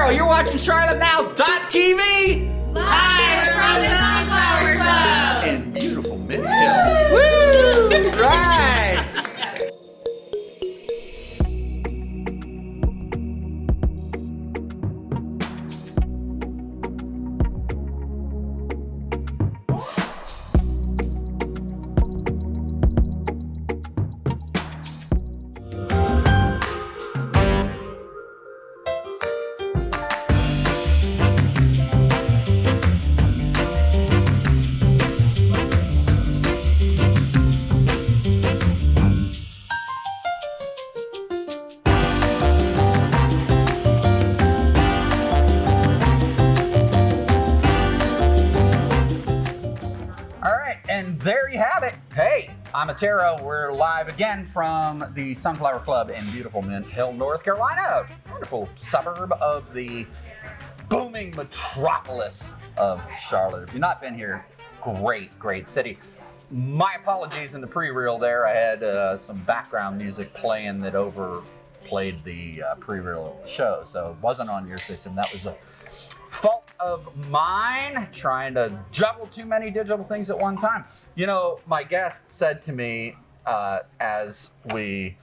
Matero. You're watching CharlotteNow.tv. Live from the Sunflower Club. In beautiful Mint Hill. Woo! Right. And there you have it. Hey, I'm Matero. We're live again from the Sunflower Club in beautiful Mint Hill, North Carolina. Wonderful suburb of the booming metropolis of Charlotte. If you've not been here, great city. My apologies in the pre-reel there. I had some background music playing that overplayed the pre-reel show, so it wasn't on your system. That was a fault of mine, trying to juggle too many digital things at one time. You know, my guest said to me as we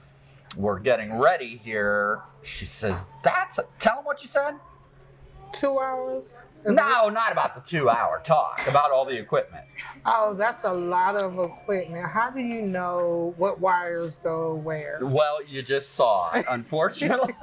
were getting ready here, she says, tell him what you said? 2 hours? No, not about the 2 hour talk, about all the equipment. Oh, that's a lot of equipment. How do you know what wires go where? Well, you just saw it, unfortunately.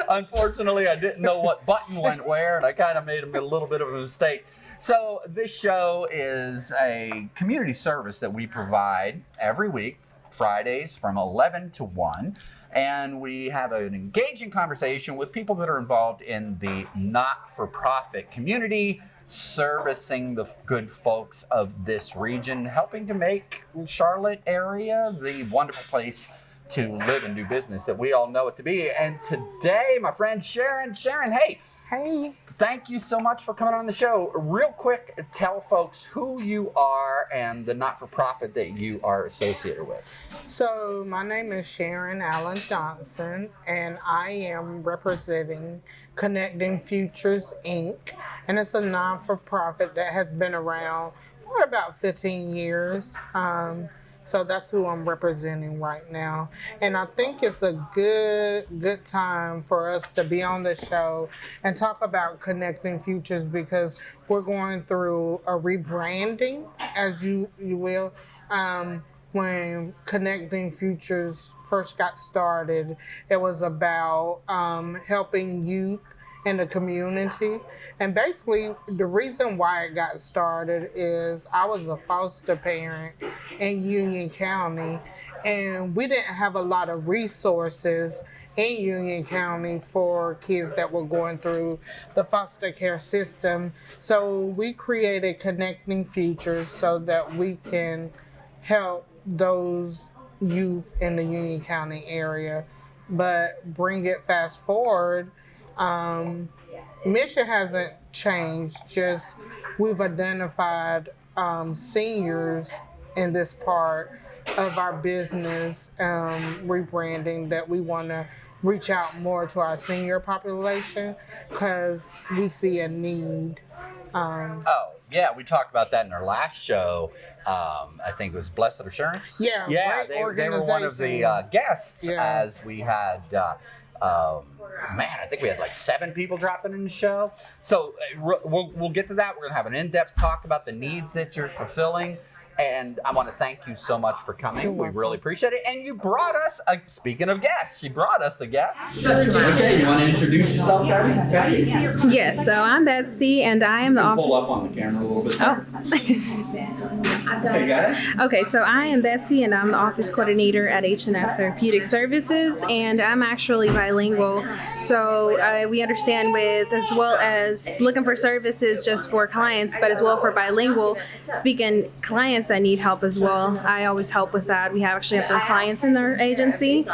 Unfortunately, I didn't know what button went where, and I kind of made a little bit of a mistake. So this show is a community service that we provide every week, Fridays from 11 to 1. And we have an engaging conversation with people that are involved in the not-for-profit community, servicing the good folks of this region, helping to make Charlotte area the wonderful place to live and do business that we all know it to be. And today, my friend Sharon, hey. Hey. Thank you so much for coming on the show. Real quick, tell folks who you are and the not-for-profit that you are associated with. So my name is Sharon Allen Johnson, and I am representing Connecting Futures, Inc., and it's a non-for-profit that has been around for about 15 years. So that's who I'm representing right now. And I think it's a good time for us to be on the show and talk about Connecting Futures, because we're going through a rebranding, as you will. When Connecting Futures first got started, it was about helping youth in the community. And basically, the reason why it got started is I was a foster parent in Union County, and we didn't have a lot of resources in Union County for kids that were going through the foster care system. So we created Connecting Futures so that we can help those youth in the Union County area. But bring it fast forward, mission hasn't changed, just we've identified seniors in this part of our business rebranding, that we want to reach out more to our senior population because we see a need. Yeah, we talked about that in our last show. I think it was Blessed Assurance. Yeah, they were one of the guests as we had. I think we had like 7 people dropping in the show. So we'll get to that. We're gonna have an in-depth talk about the needs that you're fulfilling. And I want to thank you so much for coming. We really appreciate it. And you brought us, speaking of guests, she brought us a guest. Okay, you want to introduce yourself, Betsy? Yes, so I'm Betsy, and I am the office. Pull up on the camera a little bit. Oh. Okay, got it? Okay, so I am Betsy, and I'm the office coordinator at H&S Therapeutic Services, and I'm actually bilingual. So we understand with, as well as looking for services just for clients, but as well for bilingual speaking clients that need help as well. I always help with that. We actually have some clients in our agency.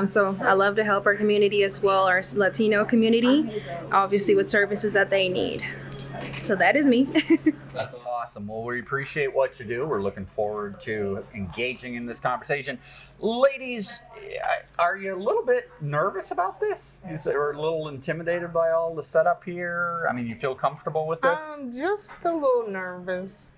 So I love to help our community as well, our Latino community, obviously with services that they need. So that is me. That's Awesome. Well, we appreciate what you do. We're looking forward to engaging in this conversation. Ladies, are you a little bit nervous about this? You said you're a little intimidated by all the setup here. I mean, you feel comfortable with this? I'm just a little nervous.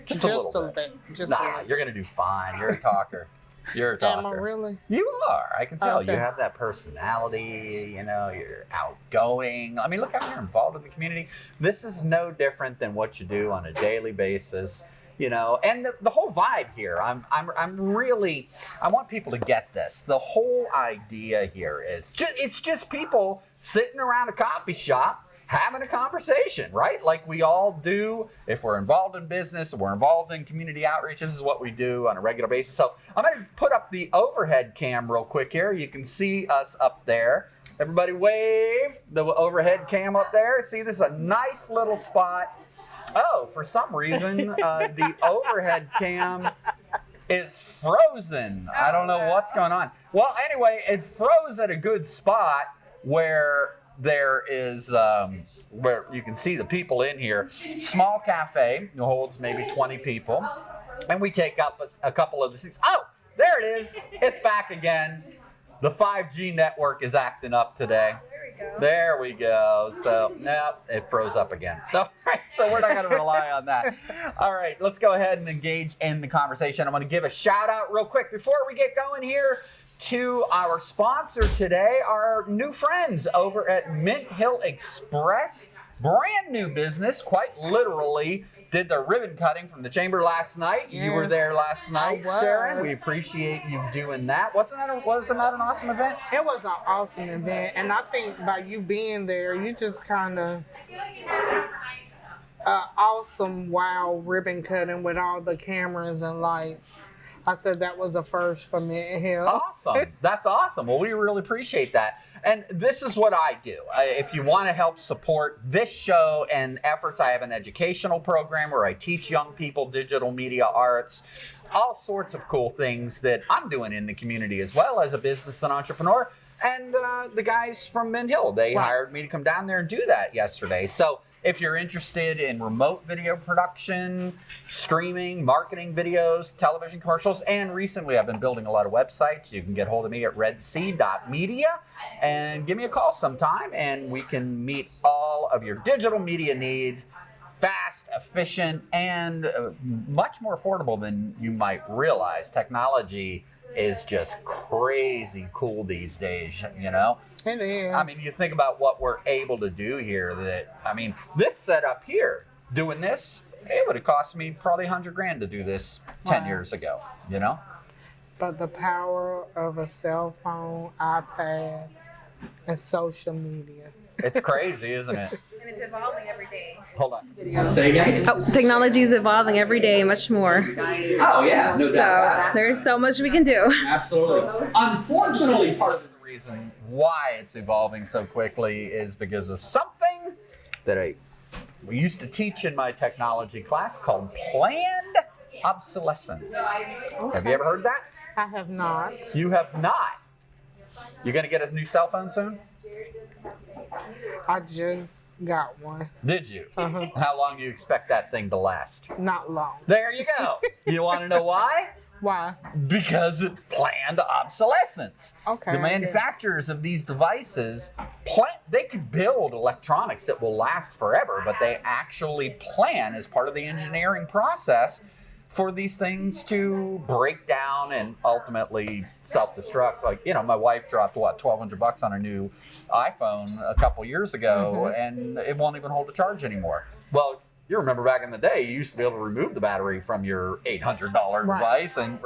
Just a little bit. Just a Nah, little. you're going to do fine. You're a talker. You're a talker. Am I really? You are. I can tell. Okay. You have that personality. You know, you're outgoing. I mean, look how you're involved in the community. This is no different than what you do on a daily basis. You know, and the whole vibe here. I'm really. I want people to get this. The whole idea here is it's just people sitting around a coffee shop, having a conversation, right? Like we all do if we're involved in business, we're involved in community outreach. This is what we do on a regular basis. So I'm going to put up the overhead cam real quick here. You can see us up there. Everybody wave the overhead cam up there. See, this is a nice little spot. Oh, for some reason, the overhead cam is frozen. I don't know what's going on. Well, anyway, it froze at a good spot where there is where you can see the people in here. Small cafe holds maybe 20 people, and we take up a couple of the seats. Oh, there it is. It's back again. The 5G network is acting up today. There we go. So now it froze up again. All right, so we're not going to rely on that. All right, let's go ahead and engage in the conversation. I'm going to give a shout out real quick before we get going here to our sponsor today, our new friends over at Mint Hill Express. Brand new business, quite literally. Did the ribbon cutting from the chamber last night. Yes, you were there last night, I was. Sharon. We appreciate you doing that. Wasn't that an awesome event? It was an awesome event, and I think by you being there, you just kind of awesome, wow ribbon cutting with all the cameras and lights. I said that was a first for Mint Hill. Awesome. That's awesome. Well, we really appreciate that. And this is what I do. If you want to help support this show and efforts, I have an educational program where I teach young people digital media arts, all sorts of cool things that I'm doing in the community as well as a business and entrepreneur. And the guys from Mint Hill, they hired me to come down there and do that yesterday. So if you're interested in remote video production, streaming, marketing videos, television commercials, and recently I've been building a lot of websites, you can get hold of me at redsea.media and give me a call sometime and we can meet all of your digital media needs fast, efficient, and much more affordable than you might realize. Technology is just crazy cool these days, you know? It is. I mean, you think about what we're able to do here. This setup here, doing this, it would have cost me probably $100,000 to do this 10 years ago, you know? But the power of a cell phone, iPad, and social media. It's crazy, isn't it? And it's evolving every day. Hold on. Say again? Oh, technology is evolving every day, much more. Oh, yeah, no doubt. So there's so much we can do. Absolutely. Unfortunately, part of the reason why it's evolving so quickly is because of something that we used to teach in my technology class called planned obsolescence. Have you ever heard that? I have not. You have not. You're going to get a new cell phone soon? I just got one. Did you? Uh-huh. How long do you expect that thing to last? Not long. There you go. You want to know why? Why? Because it's planned obsolescence. Okay. The manufacturers of these devices, they could build electronics that will last forever, but they actually plan as part of the engineering process for these things to break down and ultimately self-destruct. Like, you know, my wife dropped, $1,200 on a new iPhone a couple years ago, and it won't even hold a charge anymore. Well, you remember back in the day, you used to be able to remove the battery from your $800 device, and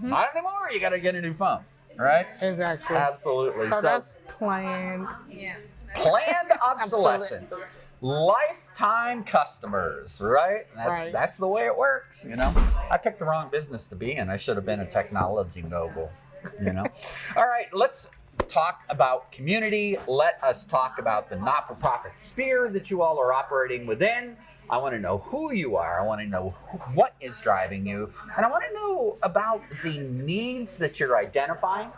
not anymore. You got to get a new phone, right? Exactly. Absolutely. So that's planned. Yeah. Planned obsolescence. Lifetime customers, right? That's the way it works, you know? I picked the wrong business to be in. I should have been a technology mogul, you know? All right, let's talk about community. Let us talk about the not-for-profit sphere that you all are operating within. I want to know who you are. I want to know what is driving you. And I want to know about the needs that you're identifying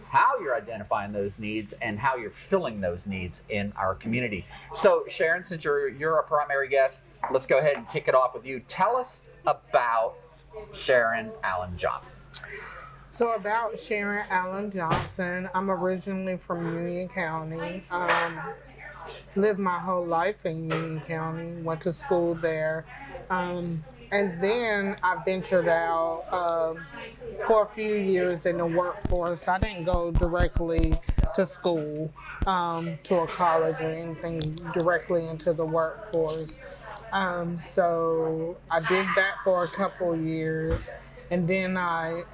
how you're identifying those needs, and how you're filling those needs in our community. So, Sharon, since you're a primary guest, let's go ahead and kick it off with you. Tell us about Sharon Allen Johnson. So about Sharon Allen Johnson, I'm originally from Union County. Lived my whole life in Union County, went to school there. And then I ventured out for a few years in the workforce. I didn't go directly to school, to a college or anything directly into the workforce. So I did that for a couple years. And then I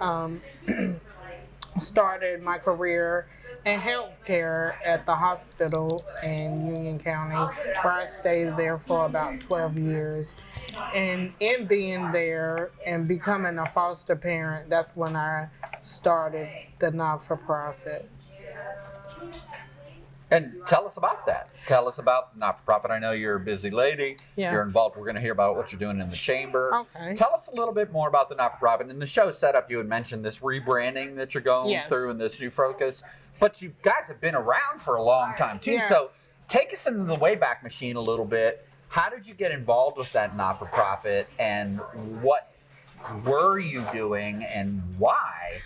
started my career in healthcare at the hospital in Union County, where I stayed there for about 12 years. And in being there and becoming a foster parent, that's when I started the not-for-profit. And tell us about that. Tell us about not-for-profit. I know you're a busy lady. Yeah. You're involved. We're going to hear about what you're doing in the chamber. Okay. Tell us a little bit more about the not-for-profit. In the show setup, you had mentioned this rebranding that you're going Yes. through and this new focus. But you guys have been around for a long time, too. Yeah. So take us into the Wayback Machine a little bit. How did you get involved with that not-for-profit, and what were you doing and why?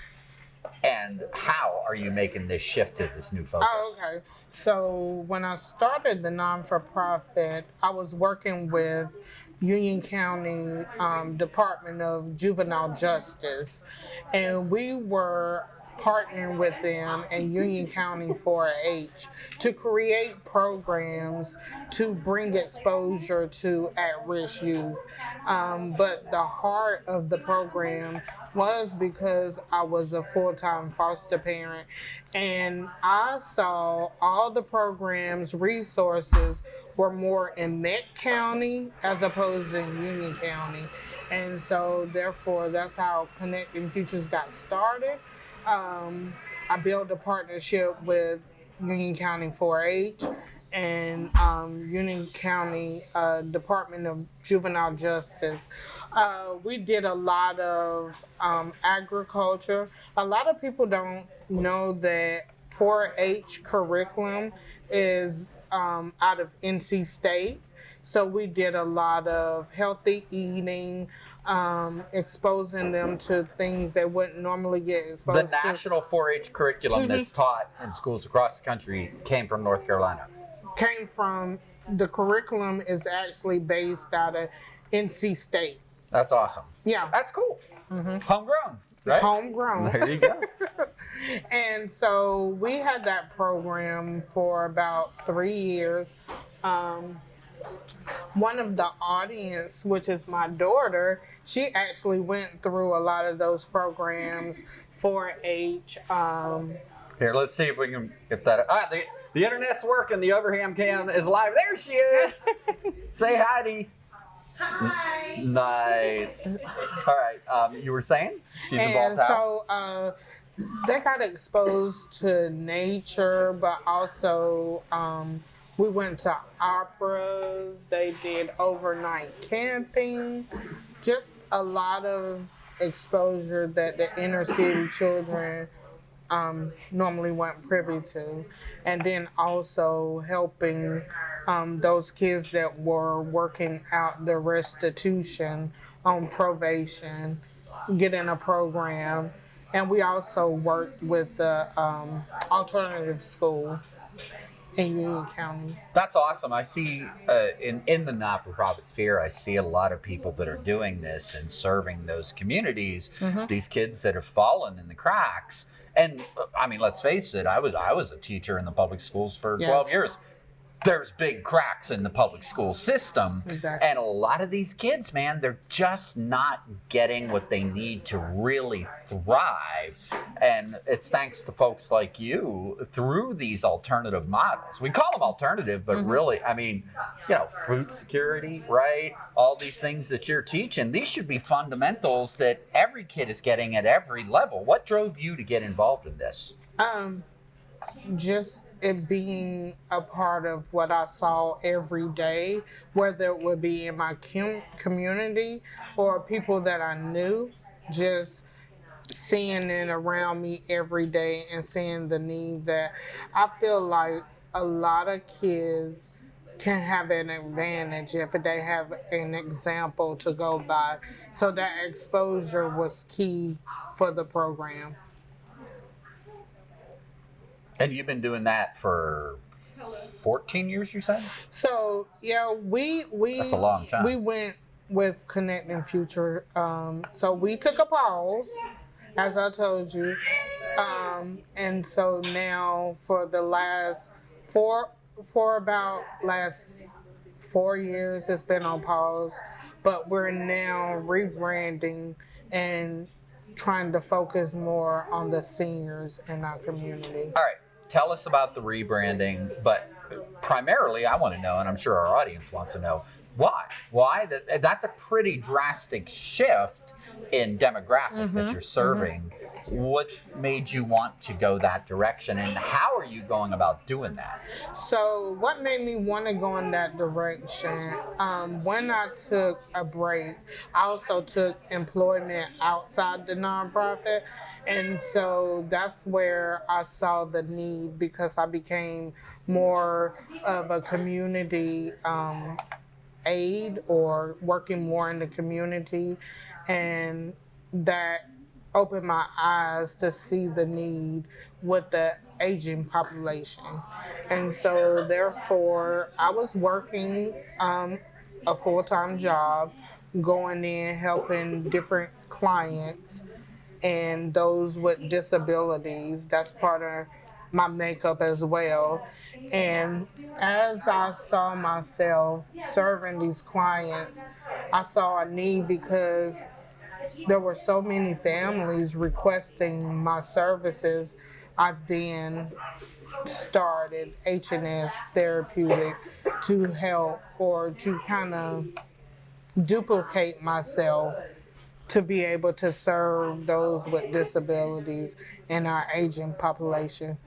And how are you making this shift to this new focus? Oh, okay. So when I started the non-for-profit, I was working with Union County Department of Juvenile Justice, and we were partnering with them and Union County 4-H to create programs to bring exposure to at-risk youth. But the heart of the program was because I was a full-time foster parent, and I saw all the programs, resources were more in Met County as opposed to Union County. And so therefore, that's how Connecting Futures got started. I built a partnership with Union County 4-H and Union County Department of Juvenile Justice. We did a lot of agriculture. A lot of people don't know that 4-H curriculum is out of NC State. So we did a lot of healthy eating, exposing them to things they wouldn't normally get exposed The to. national 4-H curriculum that's taught in schools across the country came from North Carolina. Came from, the curriculum is actually based out of NC State. That's awesome. Yeah. That's cool. Homegrown, right? Homegrown. There you go. And so we had that program for about 3 years. One of the audience, which is my daughter, she actually went through a lot of those programs, 4-H. Here, let's see if we can get that. The internet's working. The overhand cam is live. There she is. Say hi, Dee. Hi. Nice. All right. You were saying she's involved And how? so they got exposed to nature, but also we went to operas. They did overnight camping. Just a lot of exposure that the inner city children normally weren't privy to. And then also helping those kids that were working out the restitution on probation get in a program. And we also worked with the alternative school in Union County. That's awesome. I see in the not-for-profit sphere, I see a lot of people that are doing this and serving those communities, these kids that have fallen in the cracks. And I mean, let's face it, I was a teacher in the public schools for 12 years. There's big cracks in the public school system. Exactly. And a lot of these kids, man, they're just not getting what they need to really thrive. And it's thanks to folks like you through these alternative models. We call them alternative, but really, I mean, you know, food security, right? All these things that you're teaching, these should be fundamentals that every kid is getting at every level. What drove you to get involved in this? Just it being a part of what I saw every day, whether it would be in my community or people that I knew, just seeing it around me every day and seeing the need that I feel like a lot of kids can have an advantage if they have an example to go by. So that exposure was key for the program. And you've been doing that for 14 years, you said? So yeah, we That's a long time. We went with Connecting Future. So we took a pause, as I told you, and so now for the last about last 4 years, it's been on pause. But we're now rebranding and trying to focus more on the seniors in our community. All right, tell us about the rebranding, but primarily I want to know, and I'm sure our audience wants to know, why? Why? That's a pretty drastic shift in demographic that you're serving. What made you want to go that direction, and how are you going about doing that? So what made me want to go in that direction, when I took a break, I also took employment outside the nonprofit. And so that's where I saw the need, because I became more of a community aid, or working more in the community. And that opened my eyes to see the need with the aging population. And so therefore I was working a full-time job, going in helping different clients and those with disabilities. That's part of my makeup as well. And as I saw myself serving these clients, I saw a need, because there were so many families requesting my services. I then started H&S Therapeutic to help, or to kind of duplicate myself, to be able to serve those with disabilities in our aging population,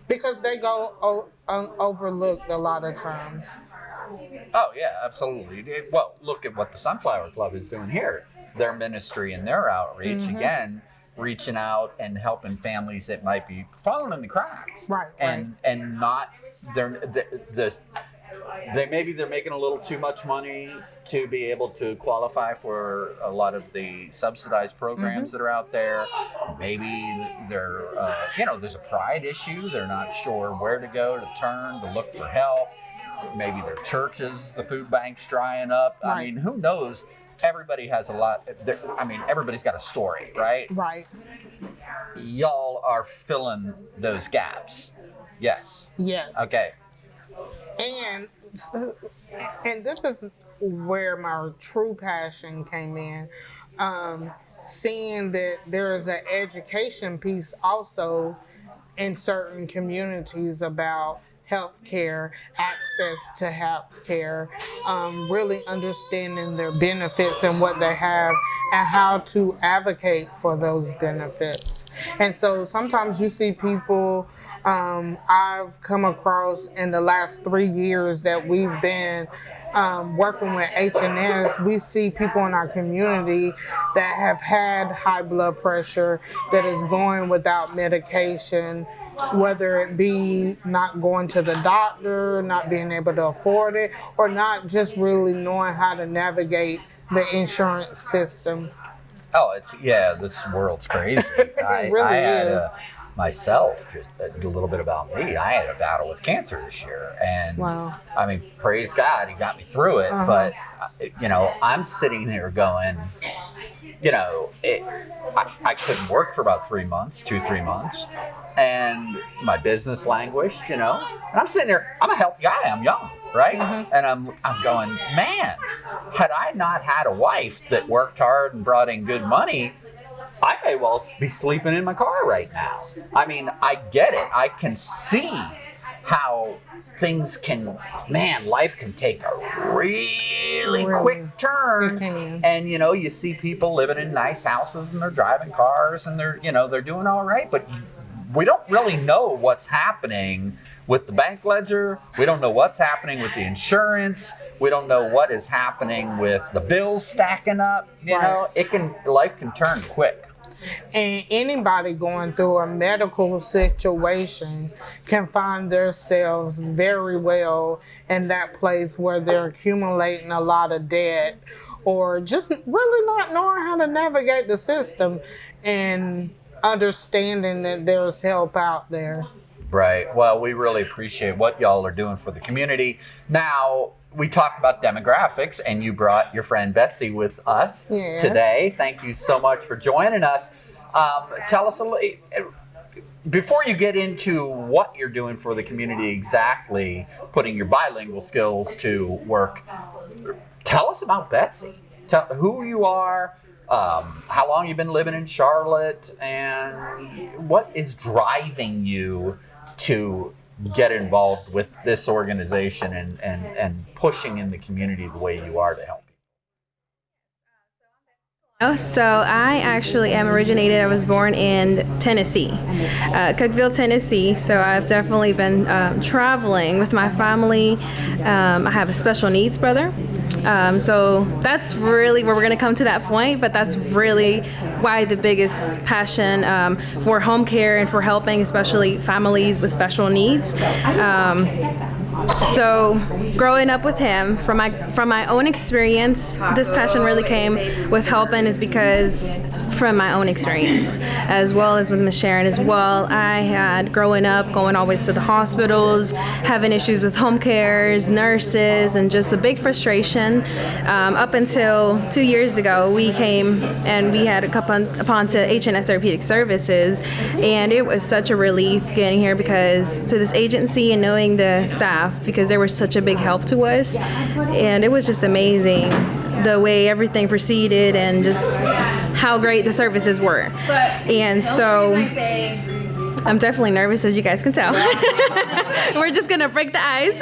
because they go overlooked a lot of times. Oh, yeah, absolutely. Well, look at what the Sunflower Club is doing here. Their ministry and their outreach, again, reaching out and helping families that might be falling in the cracks. Right. And not, maybe they're making a little too much money to be able to qualify for a lot of the subsidized programs that are out there. Maybe they're, there's a pride issue. They're not sure where to go to turn to look for help. Maybe their churches, the food bank's drying up. Right. I mean, who knows? Everybody has a lot. Everybody's got a story, right? Right. Y'all are filling those gaps. Yes. Yes. Okay. And this is where my true passion came in. Seeing that there is an education piece also in certain communities about healthcare, access to healthcare, really understanding their benefits and what they have, and how to advocate for those benefits. And so sometimes you see people, I've come across in the last 3 years that we've been working with H&S, we see people in our community that have had high blood pressure that is going without medication, whether it be not going to the doctor, not being able to afford it, or not just really knowing how to navigate the insurance system. Oh, this world's crazy. It really is. Myself, just a little bit about me. I had a battle with cancer this year, and Wow. I mean, praise God, He got me through it. But I'm sitting here going, I couldn't work for about 3 months, 3 months, and my business languished. And I'm sitting there. I'm a healthy guy. I'm young, right? And I'm going, man, had I not had a wife that worked hard and brought in good money, I may well be sleeping in my car right now. I mean, I get it. I can see how life can take a really quick turn. And, you see people living in nice houses, and they're driving cars, and they're doing all right. But we don't really know what's happening with the bank ledger. We don't know what's happening with the insurance. We don't know what is happening with the bills stacking up. Life can turn quick. And anybody going through a medical situation can find themselves very well in that place where they're accumulating a lot of debt or just really not knowing how to navigate the system and understanding that there's help out there. Right. Well, we really appreciate what y'all are doing for the community. Now, we talked about demographics, and you brought your friend Betsy with us today. Thank you so much for joining us. Tell us a little, before you get into what you're doing for the community exactly, putting your bilingual skills to work, tell us about Betsy. Tell who you are, how long you've been living in Charlotte, and what is driving you to get involved with this organization and pushing in the community the way you are to help people. Oh, so I actually am originated. I was born in Tennessee, Cookeville, Tennessee. So I've definitely been traveling with my family. I have a special needs brother. So that's really where we're going to come to that point, but that's really why the biggest passion for home care and for helping especially families with special needs. So growing up with him, from my own experience, this passion really came with helping is because from my own experience, as well as with Miss Sharon as well. I had growing up going always to the hospitals, having issues with home cares, nurses, and just a big frustration. Up until 2 years ago, we came and we had upon to H&S Therapeutic Services, and it was such a relief getting here because to this agency and knowing the staff, because they were such a big help to us, and it was just amazing the way everything proceeded and just how great the services were. And so I'm definitely nervous, as you guys can tell. We're just gonna break the ice.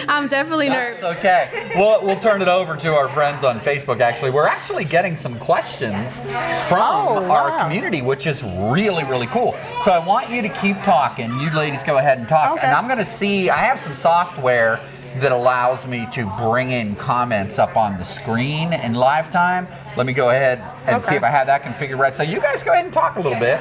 I'm definitely nervous. That's okay. We'll turn it over to our friends on Facebook. Actually, we're actually getting some questions from our community, which is really, really cool. So I want you to keep talking. You ladies go ahead and talk. Okay. And I'm gonna see, I have some software that allows me to bring in comments up on the screen in live time. Let me go ahead and see if I have that configured right. So you guys go ahead and talk a little bit.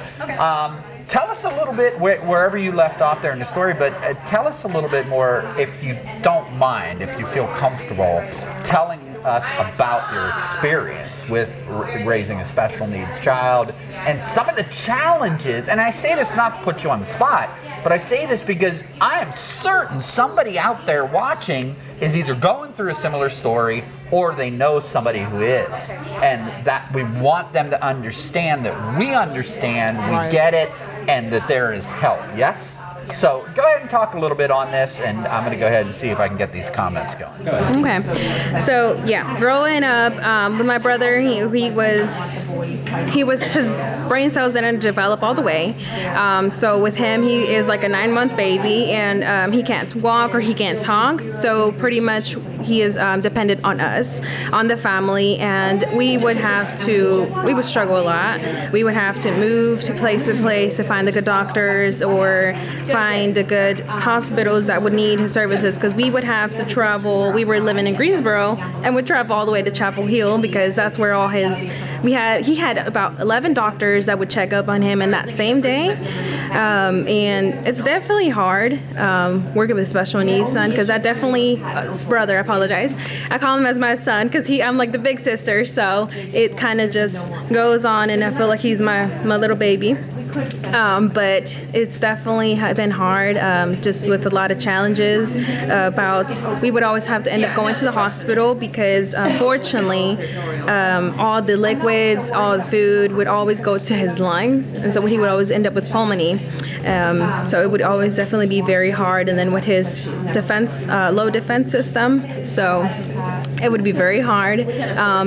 Tell us a little bit wherever you left off there in the story, but tell us a little bit more, if you don't mind, if you feel comfortable, telling us about your experience with raising a special needs child and some of the challenges. And I say this not to put you on the spot, but I say this because I am certain somebody out there watching is either going through a similar story or they know somebody who is. And that we want them to understand that we understand, we get it, and that there is help. Yes? So go ahead and talk a little bit on this, and I'm going to go ahead and see if I can get these comments going. Go ahead. Okay. So yeah, growing up with my brother, he was his brain cells didn't develop all the way. So with him, he is like a 9-month baby, and he can't walk or he can't talk. So pretty much he is dependent on us, on the family, and we would struggle a lot. We would have to move to place to find the good doctors or find the good hospitals that would need his services, because we would have to travel. We were living in Greensboro and would travel all the way to Chapel Hill because that's where all he had about 11 doctors that would check up on him in that same day. And it's definitely hard working with special needs son, because I definitely brother, I apologize. I call him as my son because I'm like the big sister, so it kind of just goes on, and I feel like he's my little baby. But it's definitely been hard, just with a lot of challenges. We would always have to end up going to the hospital because unfortunately all the liquids, all the food would always go to his lungs, and so he would always end up with pulmonary. So it would always definitely be very hard, and then with his low defense system, so it would be very hard.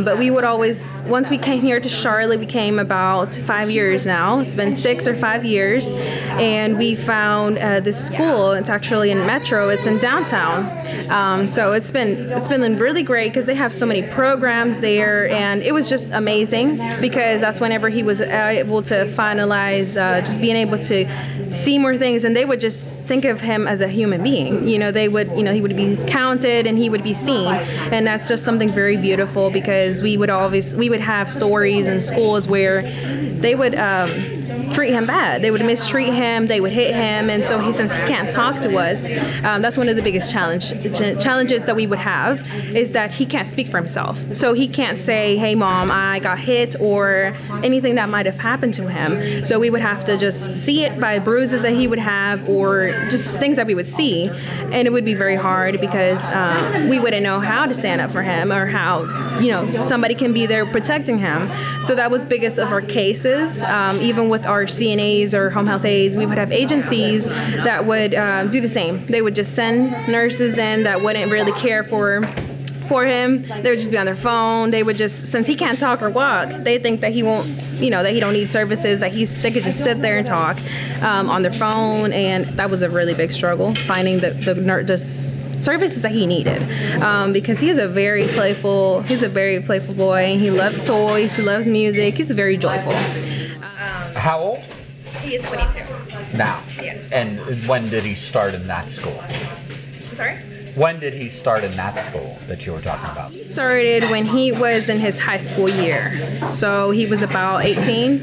But we would always, once we came here to Charlotte, we came about 5 years now. It's been 6 6 or 5 years, and we found this school. It's actually in Metro. It's in downtown. So it's been really great because they have so many programs there, and it was just amazing because that's whenever he was able to finalize just being able to see more things, and they would just think of him as a human being. They would, he would be counted and he would be seen, and that's just something very beautiful because we would have stories in schools where they would treat him bad. They would mistreat him. They would hit him, and so since he can't talk to us, that's one of the biggest challenges that we would have is that he can't speak for himself. So he can't say, "Hey, Mom, I got hit," or anything that might have happened to him. So we would have to just see it by bruises that he would have, or just things that we would see, and it would be very hard because we wouldn't know how to stand up for him or how somebody can be there protecting him. So that was biggest of our cases. Even with our CNAs or home health aides, we would have agencies that would do the same. They would just send nurses in that wouldn't really care for him. They would just be on their phone. They would just, since he can't talk or walk, they think that he won't, that he don't need services, that they could just sit there and talk on their phone. And that was a really big struggle, finding the services that he needed, because he's a very playful boy, and he loves toys, he loves music, he's very joyful. How old? He is 22. Now? Yes. And when did he start in that school? I'm sorry? When did he start in that school that you were talking about? He started when he was in his high school year. So he was about 18.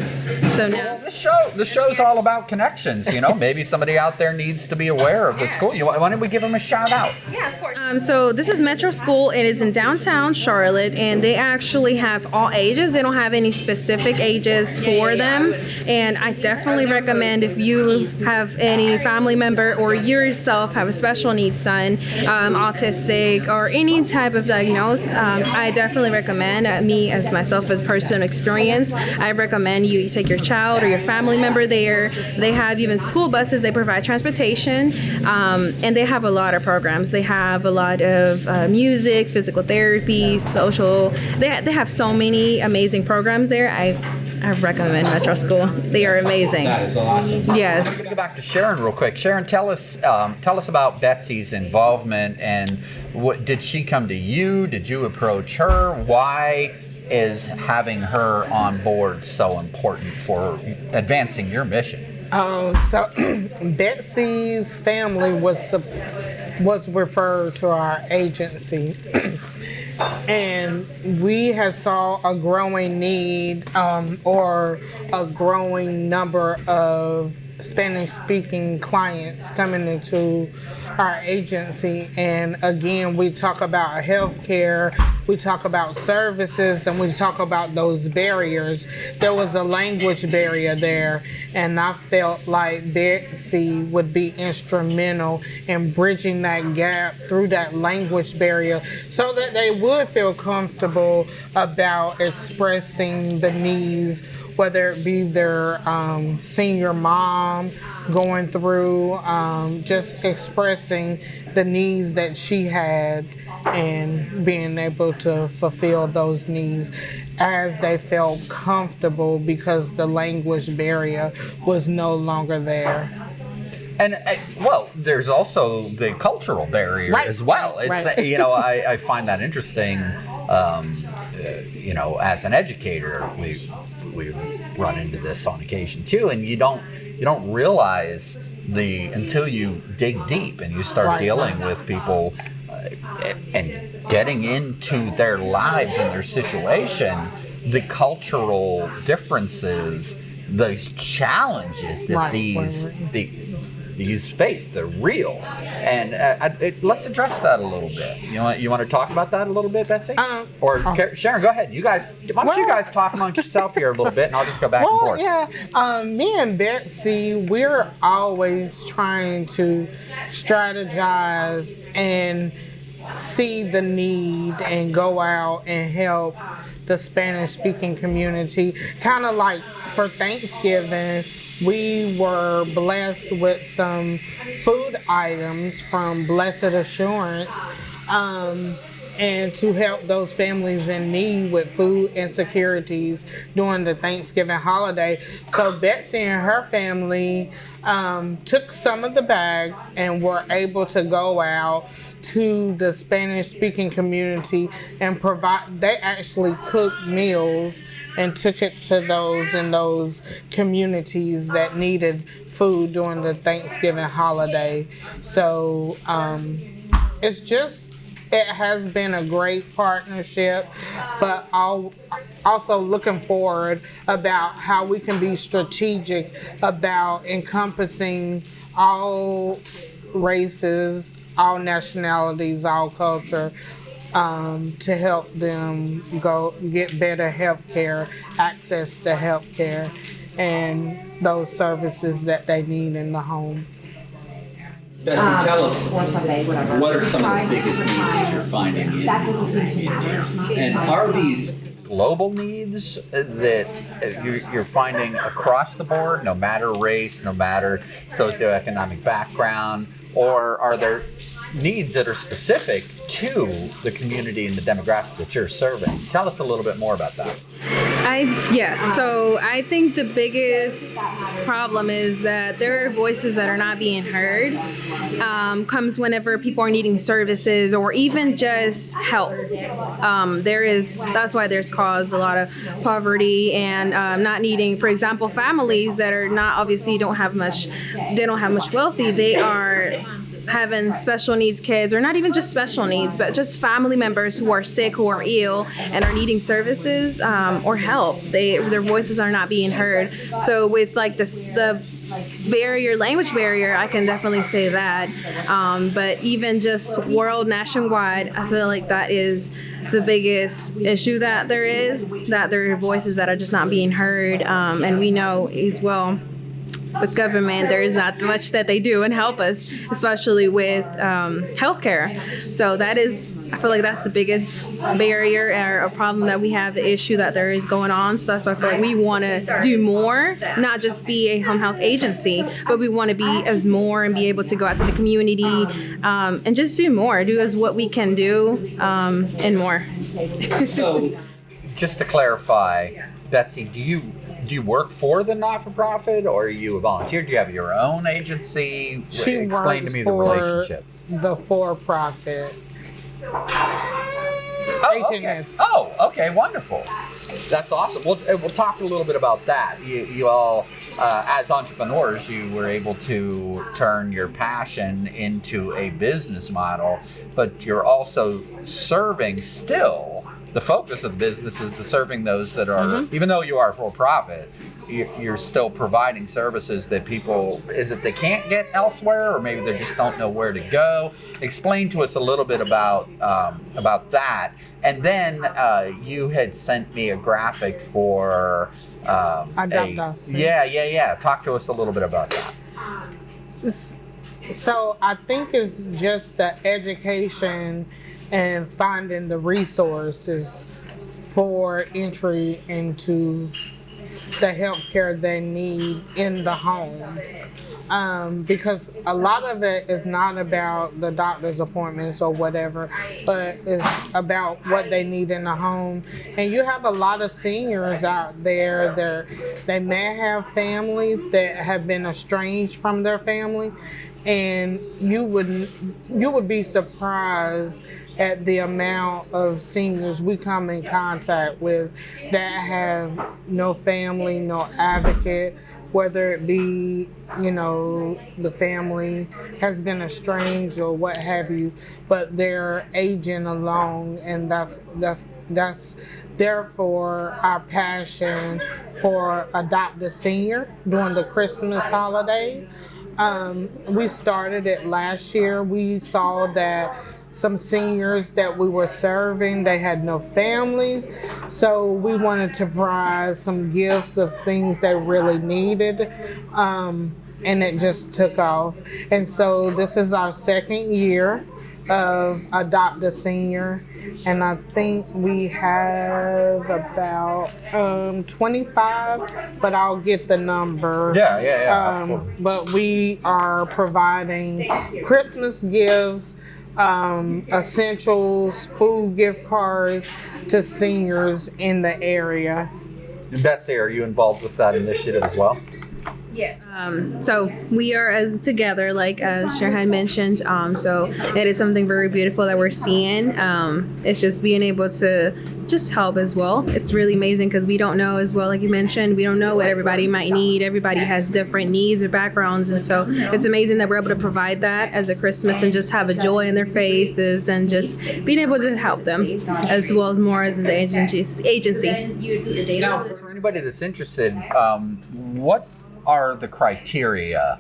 So now The show's all about connections. Maybe somebody out there needs to be aware of the school. Why don't we give him a shout out? Yeah, of course. So this is Metro School. It is in downtown Charlotte, and they actually have all ages. They don't have any specific ages for them. And I definitely recommend, if you have any family member or you yourself have a special needs son, autistic, or any type of diagnosis, I definitely recommend, me as myself as personal experience, I recommend you take your child or your family member there. They have even school buses. They provide transportation, and they have a lot of programs. They have a lot of music, physical therapy, social. They have so many amazing programs there. I recommend Metro School. They are amazing. That is awesome. Yes. I'm going to go back to Sharon real quick. Sharon, tell us about Betsy's involvement, and what did she come to you? Did you approach her? Why is having her on board so important for advancing your mission? So Betsy's family was referred to our agency. And we have saw a growing need or a growing number of Spanish-speaking clients coming into our agency. And again, we talk about healthcare, we talk about services, and we talk about those barriers. There was a language barrier there, and I felt like Betsy would be instrumental in bridging that gap through that language barrier so that they would feel comfortable about expressing the needs, whether it be their senior mom going through, just expressing the needs that she had and being able to fulfill those needs as they felt comfortable because the language barrier was no longer there. And there's also the cultural barrier as well. It's I find that interesting. As an educator, we run into this on occasion too, and you don't realize until you dig deep and you start dealing with people and getting into their lives and their situation, the cultural differences, those challenges that these face, they're real. And let's address that a little bit. You want to talk about that a little bit, Betsy? Sharon, go ahead. You guys, why don't you guys talk amongst yourself here a little bit, and I'll just go back and forth. Yeah. Me and Betsy, we're always trying to strategize and see the need and go out and help the Spanish-speaking community. Kind of like for Thanksgiving, we were blessed with some food items from Blessed Assurance. and to help those families in need with food insecurities during the Thanksgiving holiday. So Betsy and her family took some of the bags and were able to go out to the Spanish-speaking community and provide. They actually cooked meals and took it to those in those communities that needed food during the Thanksgiving holiday. So it has been a great partnership, but also looking forward about how we can be strategic about encompassing all races, all nationalities, all culture, to help them get better health care, access to health care, and those services that they need in the home. Betsy, tell us, what are some of the biggest needs that you're finding in and are these global needs that you're finding across the board, no matter race, no matter socioeconomic background, or are there needs that are specific to the community and the demographic that you're serving? Tell us a little bit more about that. Yes. So I think the biggest problem is that there are voices that are not being heard. Comes whenever people are needing services or even just help. That's why there's caused a lot of poverty and not needing, for example, families that are not obviously don't have much wealthy. They are having special needs kids, or not even just special needs, but just family members who are sick, who are ill, and are needing services or help. Their voices are not being heard. So with like the language barrier, I can definitely say that. But even just nationwide, I feel like that is the biggest issue that there is, that there are voices that are just not being heard. And we know as well, with government, there is not much that they do and help us, especially with healthcare. So I feel like that's the biggest barrier or a problem that we have, the issue that there is going on. So that's why I feel like we want to do more, not just be a home health agency, but we want to be as more and be able to go out to the community and just do more, do as what we can do and more. So, just to clarify, Betsy, do you work for the not-for-profit, or are you a volunteer? Do you have your own agency? Explain to me the relationship. The for-profit. Oh, okay, wonderful. That's awesome. We'll talk a little bit about that. You all, as entrepreneurs, you were able to turn your passion into a business model, but you're also serving still. The focus of the business is serving those that are, even though you are for-profit, you're still providing services that people, is it they can't get elsewhere, or maybe they just don't know where to go? Explain to us a little bit about that. And then you had sent me a graphic for Adopt Us. Yeah. Talk to us a little bit about that. So I think it's just the education and finding the resources for entry into the healthcare they need in the home. Because a lot of it is not about the doctor's appointments or whatever, but it's about what they need in the home. And you have a lot of seniors out there, they may have families that have been estranged from their family, and you would be surprised at the amount of seniors we come in contact with that have no family, no advocate, whether it be, the family has been estranged or what have you, but they're aging alone, and that's therefore our passion for Adopt a Senior during the Christmas holiday. We started it last year. We saw that some seniors that we were serving, they had no families, so we wanted to provide some gifts of things they really needed, and it just took off. And so this is our second year of Adopt a Senior, and I think we have about 25, but I'll get the number. Yeah. But we are providing Christmas gifts, essentials, food gift cards to seniors in the area. And Betsy, are you involved with that initiative as well? So we are as together, like Sharon mentioned. So it is something very beautiful that we're seeing. It's just being able to just help as well. It's really amazing because we don't know as well, like you mentioned, we don't know what everybody might need. Everybody has different needs or backgrounds, and so it's amazing that we're able to provide that as a Christmas and just have a joy in their faces and just being able to help them as well as more as the agency. Now, for anybody that's interested, what are the criteria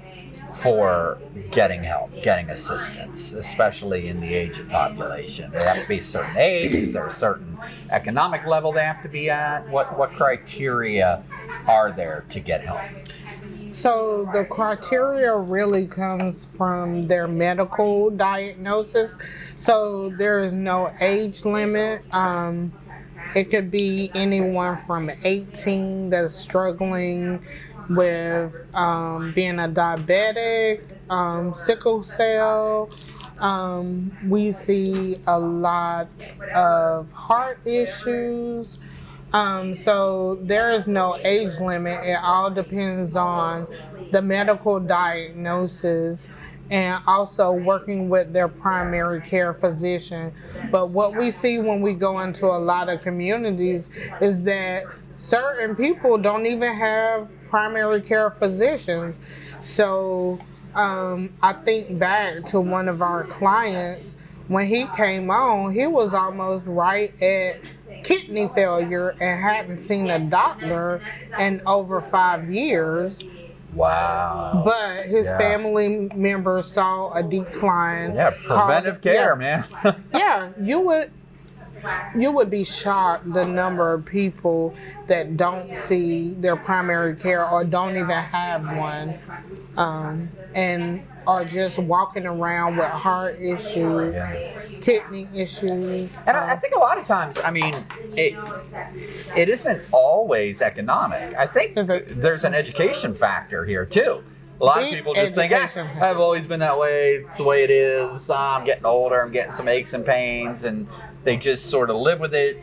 for getting help, getting assistance, especially in the aged population? They have to be a certain age? Is there a certain economic level they have to be at? What criteria are there to get help? So the criteria really comes from their medical diagnosis. So there is no age limit. It could be anyone from 18 that's struggling with being a diabetic, sickle cell. We see a lot of heart issues. So there is no age limit. It all depends on the medical diagnosis and also working with their primary care physician. But what we see when we go into a lot of communities is that certain people don't even have primary care physicians. So I think back to one of our clients, when he came on, he was almost right at kidney failure and hadn't seen a doctor in over 5 years. Wow. But his family members saw a decline. Yeah, preventive care, man. Yeah, you would be shocked the number of people that don't see their primary care or don't even have one, and are just walking around with heart issues, kidney issues. And I think a lot of times, I mean, it isn't always economic. I think there's an education factor here too. A lot of people just think, I've always been that way. It's the way it is. I'm getting older. I'm getting some aches and pains, and they just sort of live with it.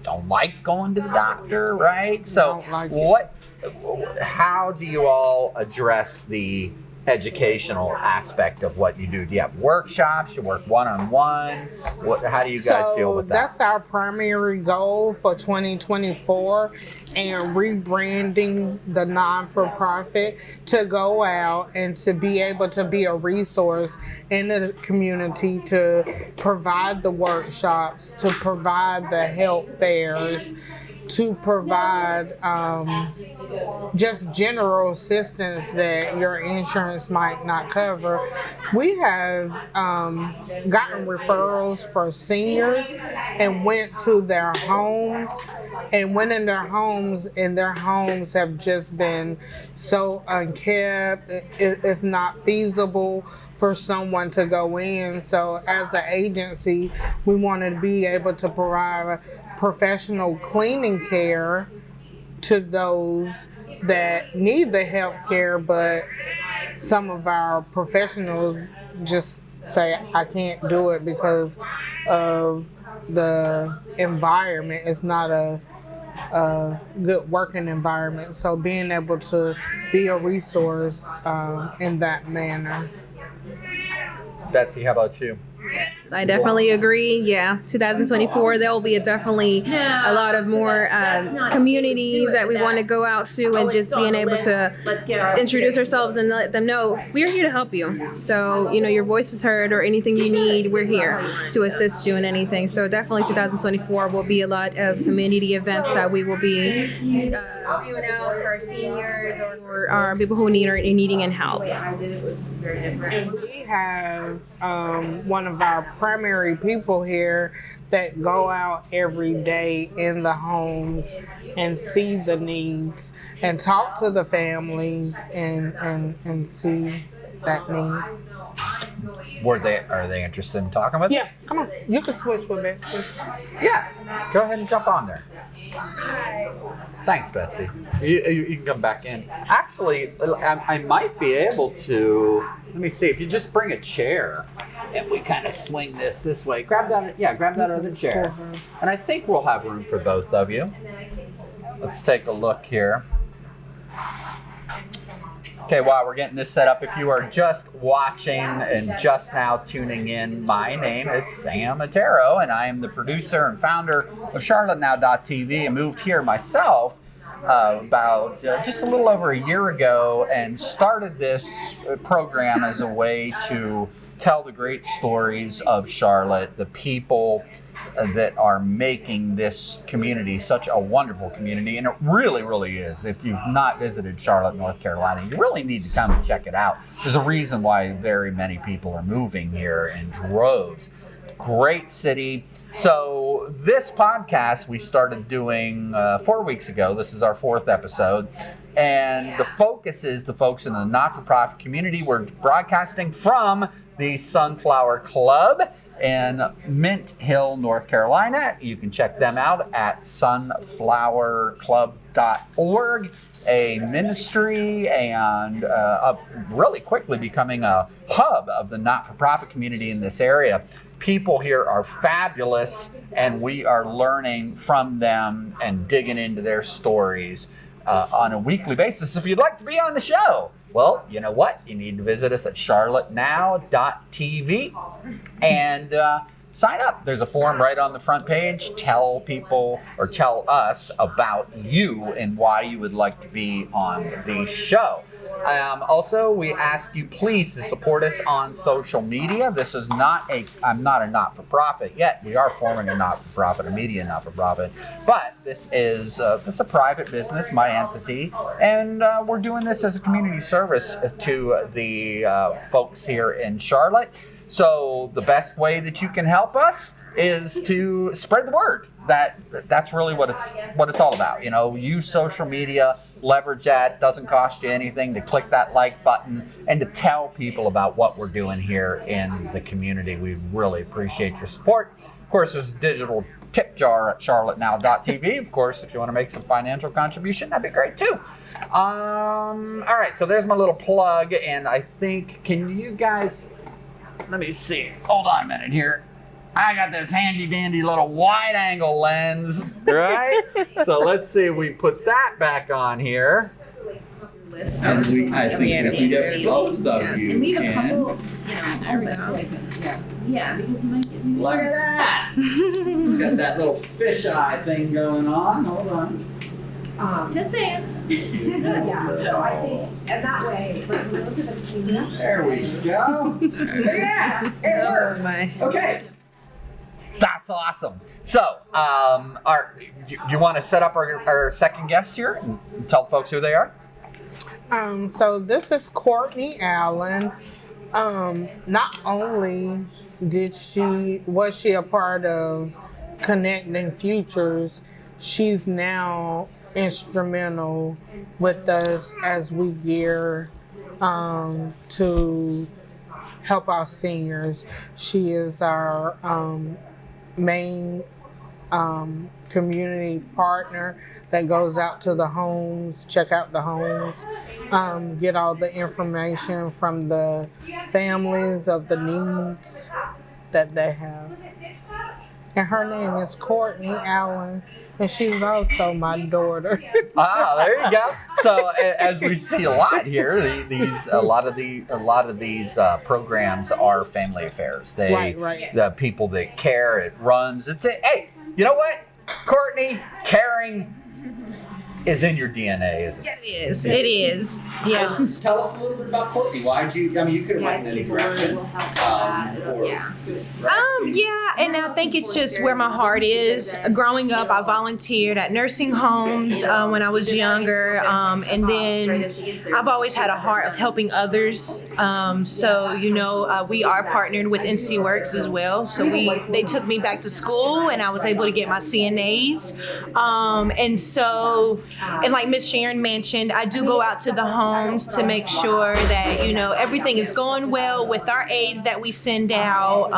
Don't like going to the doctor, right? So, how do you all address the educational aspect of what you do? Do you have workshops? You work one-on-one? How do you guys deal with that? That's our primary goal for 2024, and rebranding the non-for-profit to go out and to be able to be a resource in the community, to provide the workshops, to provide the health fairs, to provide just general assistance that your insurance might not cover. We have gotten referrals for seniors and went to their homes and went in their homes, and their homes have just been so unkept, if not feasible for someone to go in. So as an agency, we want to be able to provide professional cleaning care to those that need the health care, but some of our professionals just say, I can't do it because of the environment. It's not a good working environment. So being able to be a resource in that manner. Betsy, how about you? I definitely agree. Yeah, 2024, there will be definitely a lot of more community that we want to go out to, and just being able to introduce ourselves and let them know we're here to help you. So, your voice is heard, or anything you need, we're here to assist you in anything. So definitely 2024 will be a lot of community events that we will be doing out for our seniors or our people who are needing and help. And we have one of our primary people here that go out every day in the homes and see the needs and talk to the families and see that need. Are they interested in talking with us? Yeah, come on. You can switch with it. Yeah, go ahead and jump on there. Thanks, Betsy. You can come back in. Actually, I might be able to. Let me see. If you just bring a chair, and we kind of swing this way. Grab that. Yeah, grab that other chair. And I think we'll have room for both of you. Let's take a look here. Okay, while we're getting this set up, if you are just watching and just now tuning in, my name is Sam Otero, and I am the producer and founder of CharlotteNow.tv. I moved here myself about just a little over a year ago and started this program as a way to tell the great stories of Charlotte, the people that are making this community such a wonderful community, and it really, really is. If you've not visited Charlotte, North Carolina, you really need to come and check it out. There's a reason why very many people are moving here in droves. Great city. So this podcast we started doing 4 weeks ago. This is our 4th episode. And the focus is the folks in the not-for-profit community. We're broadcasting from the Sunflower Club in Mint Hill, North Carolina. You can check them out at sunflowerclub.org, a ministry and really quickly becoming a hub of the not-for-profit community in this area. People here are fabulous, and we are learning from them and digging into their stories on a weekly basis. If you'd like to be on the show, well, you know what? You need to visit us at charlottenow.tv and sign up. There's a form right on the front page. Tell people or tell us about you and why you would like to be on the show. Also, we ask you please to support us on social media. This is I'm not a not-for-profit yet. We are forming a not-for-profit, a media not-for-profit. But this is it's a private business, my entity, and we're doing this as a community service to the folks here in Charlotte. So the best way that you can help us is to spread the word. That's really what it's all about. You know, use social media, leverage that. Doesn't cost you anything to click that like button and to tell people about what we're doing here in the community. We really appreciate your support. Of course, there's a digital tip jar at charlottenow.tv. Of course, if you want to make some financial contribution, that'd be great too. All right, so there's my little plug, and I think, can you guys, let me see. Hold on a minute here. I got this handy dandy little wide angle lens, right? So let's see if we put that back on here. And I think if we get both of you And we have a can. couple, there we go. Yeah, because you might get me. Look at that! Got that little fisheye thing going on. Hold on. Just saying. Yeah, so I think, and that way, like, those are the key. There we go. Yeah, it worked. Okay. That's awesome. So, you want to set up our second guest here and tell folks who they are? So this is Courtney Allen. Not only was she a part of Connecting Futures, she's now instrumental with us as we gear to help our seniors. She is our main community partner that goes out to the homes, check out the homes, get all the information from the families of the needs that they have. And her name is Courtney Allen, and she's also my daughter. There you go. So as we see a lot here, a lot of these programs are family affairs. Right. The people that care, it runs. Hey, you know what? Courtney, caring is in your DNA, isn't it? It is. Yes. Tell us a little bit about Courtney. You could have went in any direction. And I think it's just where my heart is. Growing up, I volunteered at nursing homes when I was younger, and then I've always had a heart of helping others. We are partnered with NC Works as well. So they took me back to school, and I was able to get my CNAs. And like Miss Sharon mentioned, I do go out to the homes to make sure that everything is going well with our aids that we send out,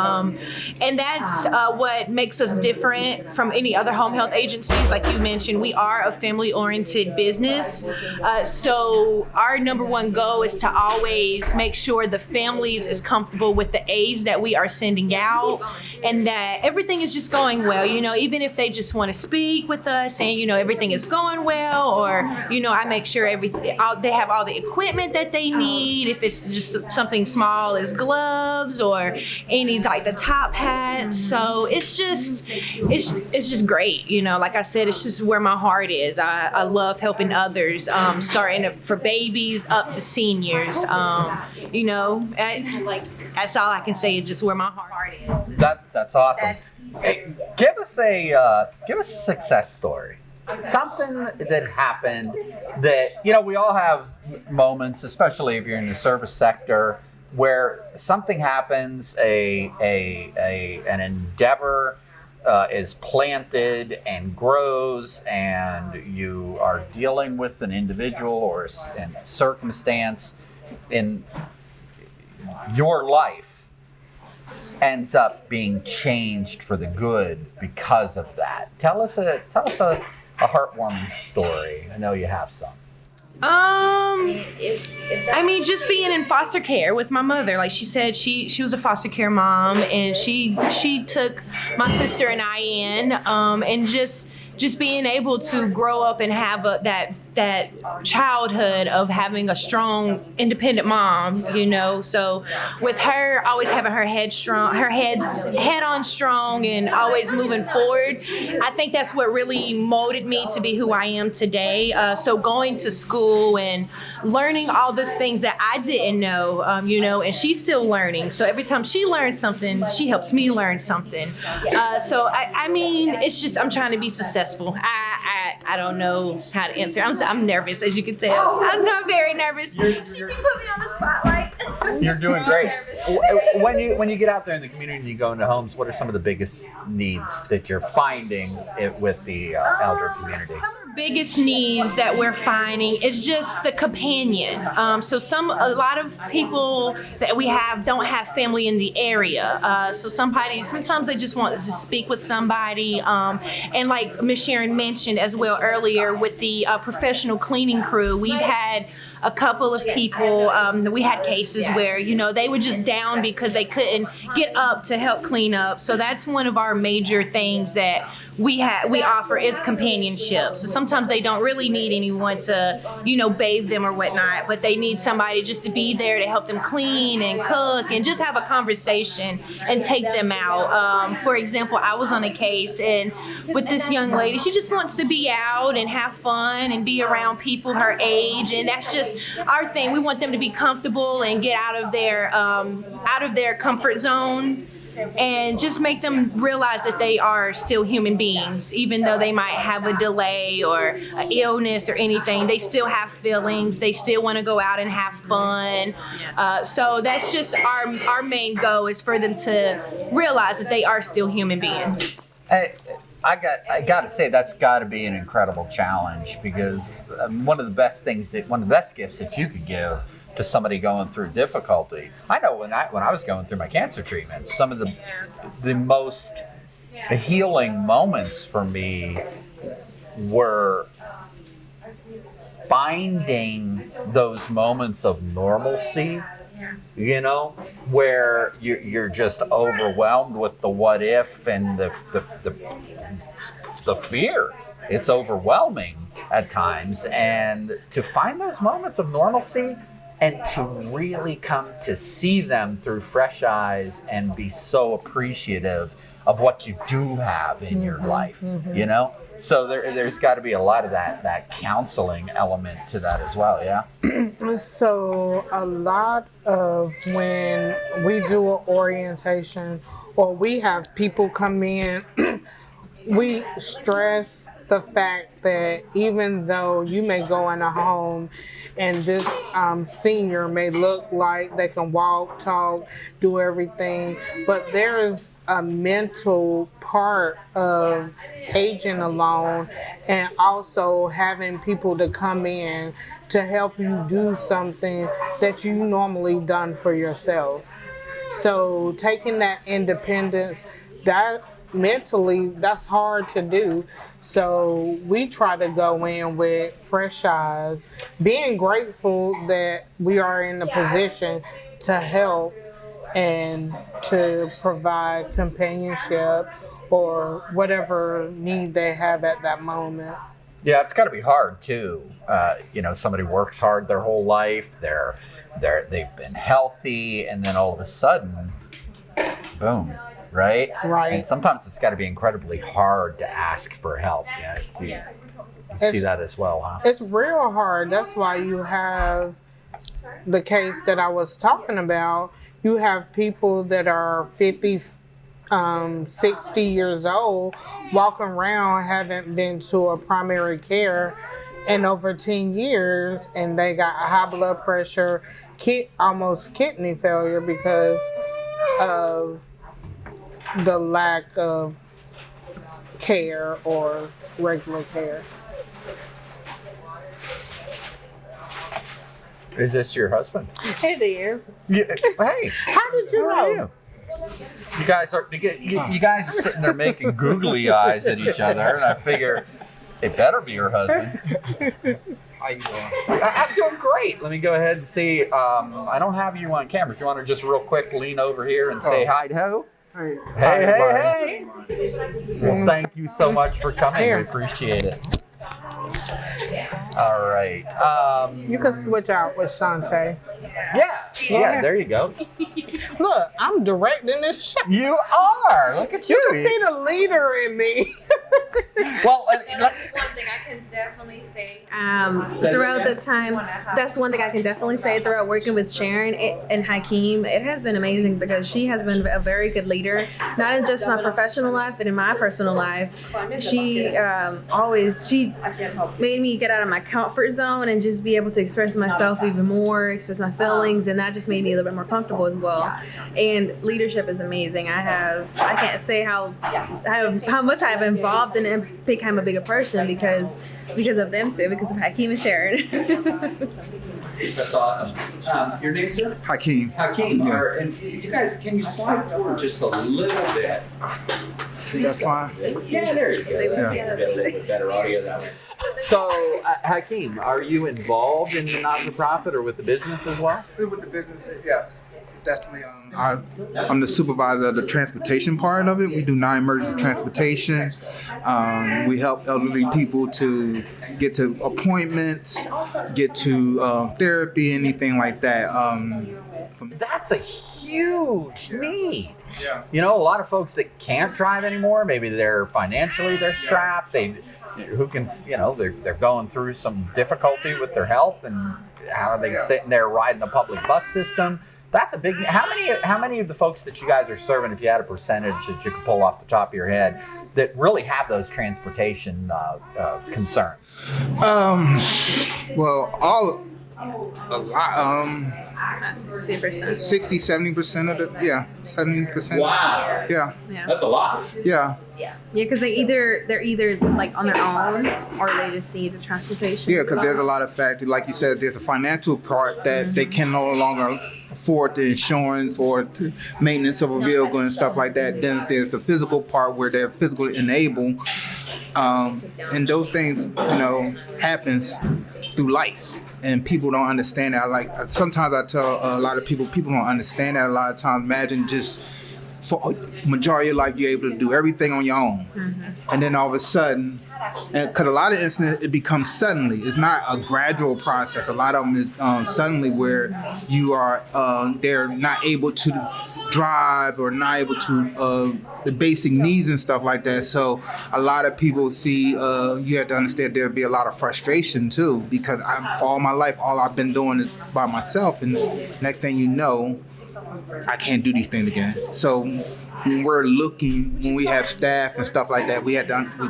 and that's what makes us different from any other home health agencies. Like you mentioned, we are a family-oriented business. So our number one goal is to always make sure the families is comfortable with the aids that we are sending out, and that everything is just going well. Even if they just want to speak with us and, everything is going well, or, I make sure they have all the equipment that they need. If it's just something small as gloves or any like the top hats. So it's just great. Like I said, it's just where my heart is. I love helping others, starting for babies up to seniors. That's all I can say is just where my heart is. That's awesome. Hey, give us a success story. Something that happened that, we all have moments, especially if you're in the service sector, where something happens, an endeavor is planted and grows, and you are dealing with an individual or a circumstance in your life ends up being changed for the good because of that. Tell us a heartwarming story. I know you have some. Just being in foster care with my mother. Like she said, she was a foster care mom, and she took my sister and I in, and just being able to grow up and have that childhood of having a strong, independent mom, So with her always having her head on strong, and always moving forward, I think that's what really molded me to be who I am today. So going to school and learning all the things that I didn't know, and she's still learning. So every time she learns something, she helps me learn something. So it's just I'm trying to be successful. I don't know how to answer. I'm nervous, as you can tell. I'm not very nervous. She put me on the spotlight. You're doing great. When you get out there in the community and you go into homes, what are some of the biggest needs that you're finding with the elder community? Some of the biggest needs that we're finding is just the companion. So a lot of people that we have don't have family in the area. So sometimes they just want to speak with somebody. And like Miss Sharon mentioned as well earlier with the professional cleaning crew, we've had a couple of people, we had cases where, they were just down because they couldn't get up to help clean up. So that's one of our major things that we offer is companionship. So sometimes they don't really need anyone to, bathe them or whatnot, but they need somebody just to be there to help them clean and cook and just have a conversation and take them out. For example, I was on a case and with this young lady, she just wants to be out and have fun and be around people her age, and that's just our thing. We want them to be comfortable and get out of their comfort zone, and just make them realize that they are still human beings. Even though they might have a delay or an illness or anything, they still have feelings. They still want to go out and have fun. So that's just our main goal, is for them to realize that they are still human beings. I got to say, that's got to be an incredible challenge, because one of the best gifts that you could give to somebody going through difficulty. I know when I was going through my cancer treatment, some of the most healing moments for me were finding those moments of normalcy, where you're just overwhelmed with the what if and the fear. It's overwhelming at times, and to find those moments of normalcy and to really come to see them through fresh eyes and be so appreciative of what you do have in your life, So there's got to be a lot of that counseling element to that as well, yeah? So a lot of when we do an orientation or we have people come in, we stress the fact that even though you may go in a home and this senior may look like they can walk, talk, do everything, but there is a mental part of aging alone, and also having people to come in to help you do something that you normally done for yourself. So taking that independence, that mentally, that's hard to do. So we try to go in with fresh eyes, being grateful that we are in the position to help and to provide companionship or whatever need they have at that moment. Yeah, it's got to be hard too. Somebody works hard their whole life. They've been healthy, and then all of a sudden, boom, right? Right. And sometimes it's got to be incredibly hard to ask for help. Yeah, you see that as well, huh? It's real hard. That's why you have the case that I was talking about. You have people that are 50, 60 years old walking around, haven't been to a primary care in over 10 years, and they got high blood pressure, almost kidney failure because of the lack of care or regular care. Is this your husband? It is. Yeah. Hey. How did you How know? are you? You guys are sitting there making googly eyes at each other, and I figure it better be your husband. How you doing? I'm doing great. Let me go ahead and see. I don't have you on camera. If you want to just real quick lean over here and say hi to who? Hey. Hey. Well, thank you so much for coming. Here. We appreciate it. All right. You can switch out with Shantae. Yeah, there you go. Look, I'm directing this show. You are. Look at you. You can see the leader in me. Well, let's. One thing I can definitely say. Throughout the time, that's one thing I can definitely say throughout working with Sharon and Hakeem, it has been amazing because she has been a very good leader, not in just my professional life, but in my personal life. She made me get out of my comfort zone and just be able to express myself even more, express my feelings, and that just made me a little bit more comfortable as well. And leadership is amazing. I can't say how much I've involved in it, become a bigger person because of them too, because of Hakeem and Sharon. That's awesome. Your name, sir? Hakeem. Hakeem. Yeah. And you guys, can you slide forward just a little bit? That's fine. Yeah, there you go. Yeah. Get a little bit better audio that way. So, Hakeem, are you involved in the not-for-profit or with the business as well? With the businesses, yes. Definitely. I'm the supervisor of the transportation part of it. We do non-emergency transportation. We help elderly people to get to appointments, get to therapy, anything like that. That's a huge need. Yeah. You know, a lot of folks that can't drive anymore, maybe they're strapped. They're going through some difficulty with their health, and how are they sitting there riding the public bus system? That's a big. How many of the folks that you guys are serving, if you had a percentage that you could pull off the top of your head, that really have those transportation concerns? Well, a lot. 60%. 60, 70% of the, 70%. Wow. Yeah. That's a lot. Yeah. Yeah, because they're either like on their own or they just need the transportation. Yeah, because there's a lot of factors. Like you said, there's a financial part that they can no longer afford the insurance or the maintenance of a vehicle and stuff like that. Then there's the physical part where they're physically enabled. And those things, happens through life. And people don't understand that. Sometimes I tell a lot of people don't understand that a lot of times. Imagine just for majority of life, you're able to do everything on your own. Mm-hmm. And then all of a sudden, because a lot of incidents, it becomes suddenly. It's not a gradual process. A lot of them is suddenly where you are, they're not able to drive or not able to, the basic needs and stuff like that. So a lot of people see, you have to understand there'll be a lot of frustration too, because for all my life, all I've been doing is by myself. And next thing you know, I can't do these things again. So when we have staff and stuff like that, we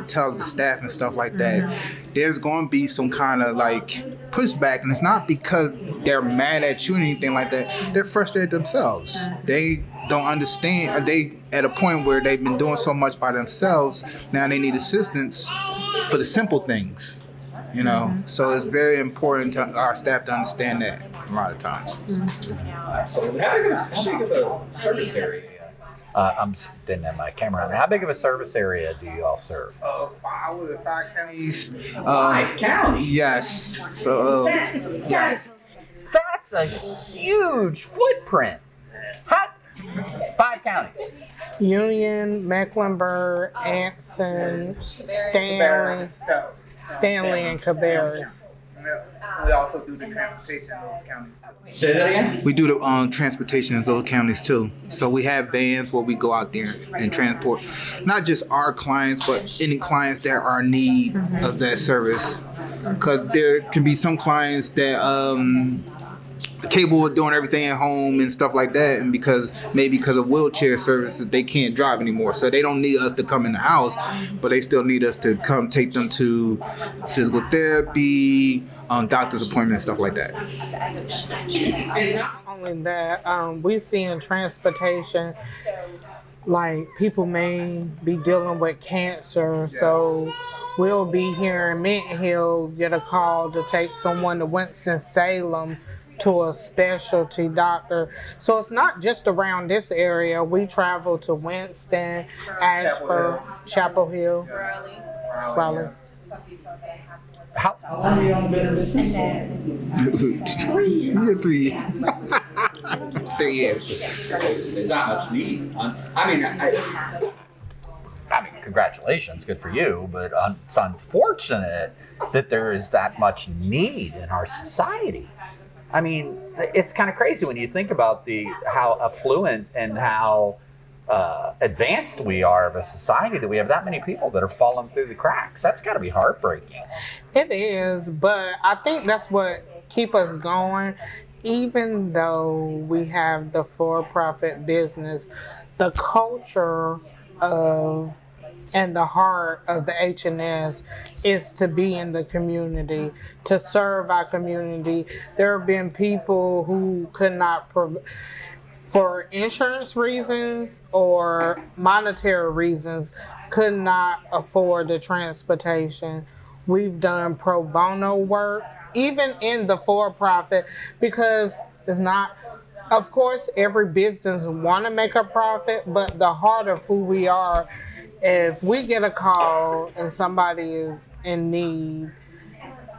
tell the staff and stuff like that, there's going to be some kind of pushback, and it's not because they're mad at you or anything like that. They're frustrated themselves. They don't understand. They at a point where they've been doing so much by themselves, now they need assistance for the simple things. So it's very important to our staff to understand that a lot of times. Absolutely. How big of a service area Didn't have my camera on. How big of a service area do you all serve? 5 counties. 5 counties? Yes. So, yes. That's a huge footprint. How, 5 counties. Union, Mecklenburg, Anson, Stanley, and Cabarrus. We also do the transportation in those counties too. Say that again? We do the transportation in those counties too. So we have vans where we go out there and transport not just our clients, but any clients that are in need of that service. Because there can be some clients that capable of doing everything at home and stuff like that, and because of wheelchair services they can't drive anymore, so they don't need us to come in the house, but they still need us to come take them to physical therapy, doctor's appointments, stuff like that. And not only that, we see in transportation, like people may be dealing with cancer, so we'll be here in Mint Hill, get a call to take someone to Winston-Salem to a specialty doctor. So it's not just around this area. We travel to Winston, Ashford, Chapel Hill, Raleigh. How long have you all been in business? 3 years. There's not much need. I mean, congratulations, good for you, but it's unfortunate that there is that much need in our society. I mean, it's kind of crazy when you think about how affluent and how advanced we are of a society that we have that many people that are falling through the cracks. That's got to be heartbreaking. It is, but I think that's what keeps us going. Even though we have the for-profit business, the culture of and the heart of the H&S is to be in the community, to serve our community. There have been people who could not, for insurance reasons or monetary reasons, could not afford the transportation. We've done pro bono work, even in the for-profit, because it's not, of course, every business want to make a profit, but the heart of who we are, if we get a call and somebody is in need,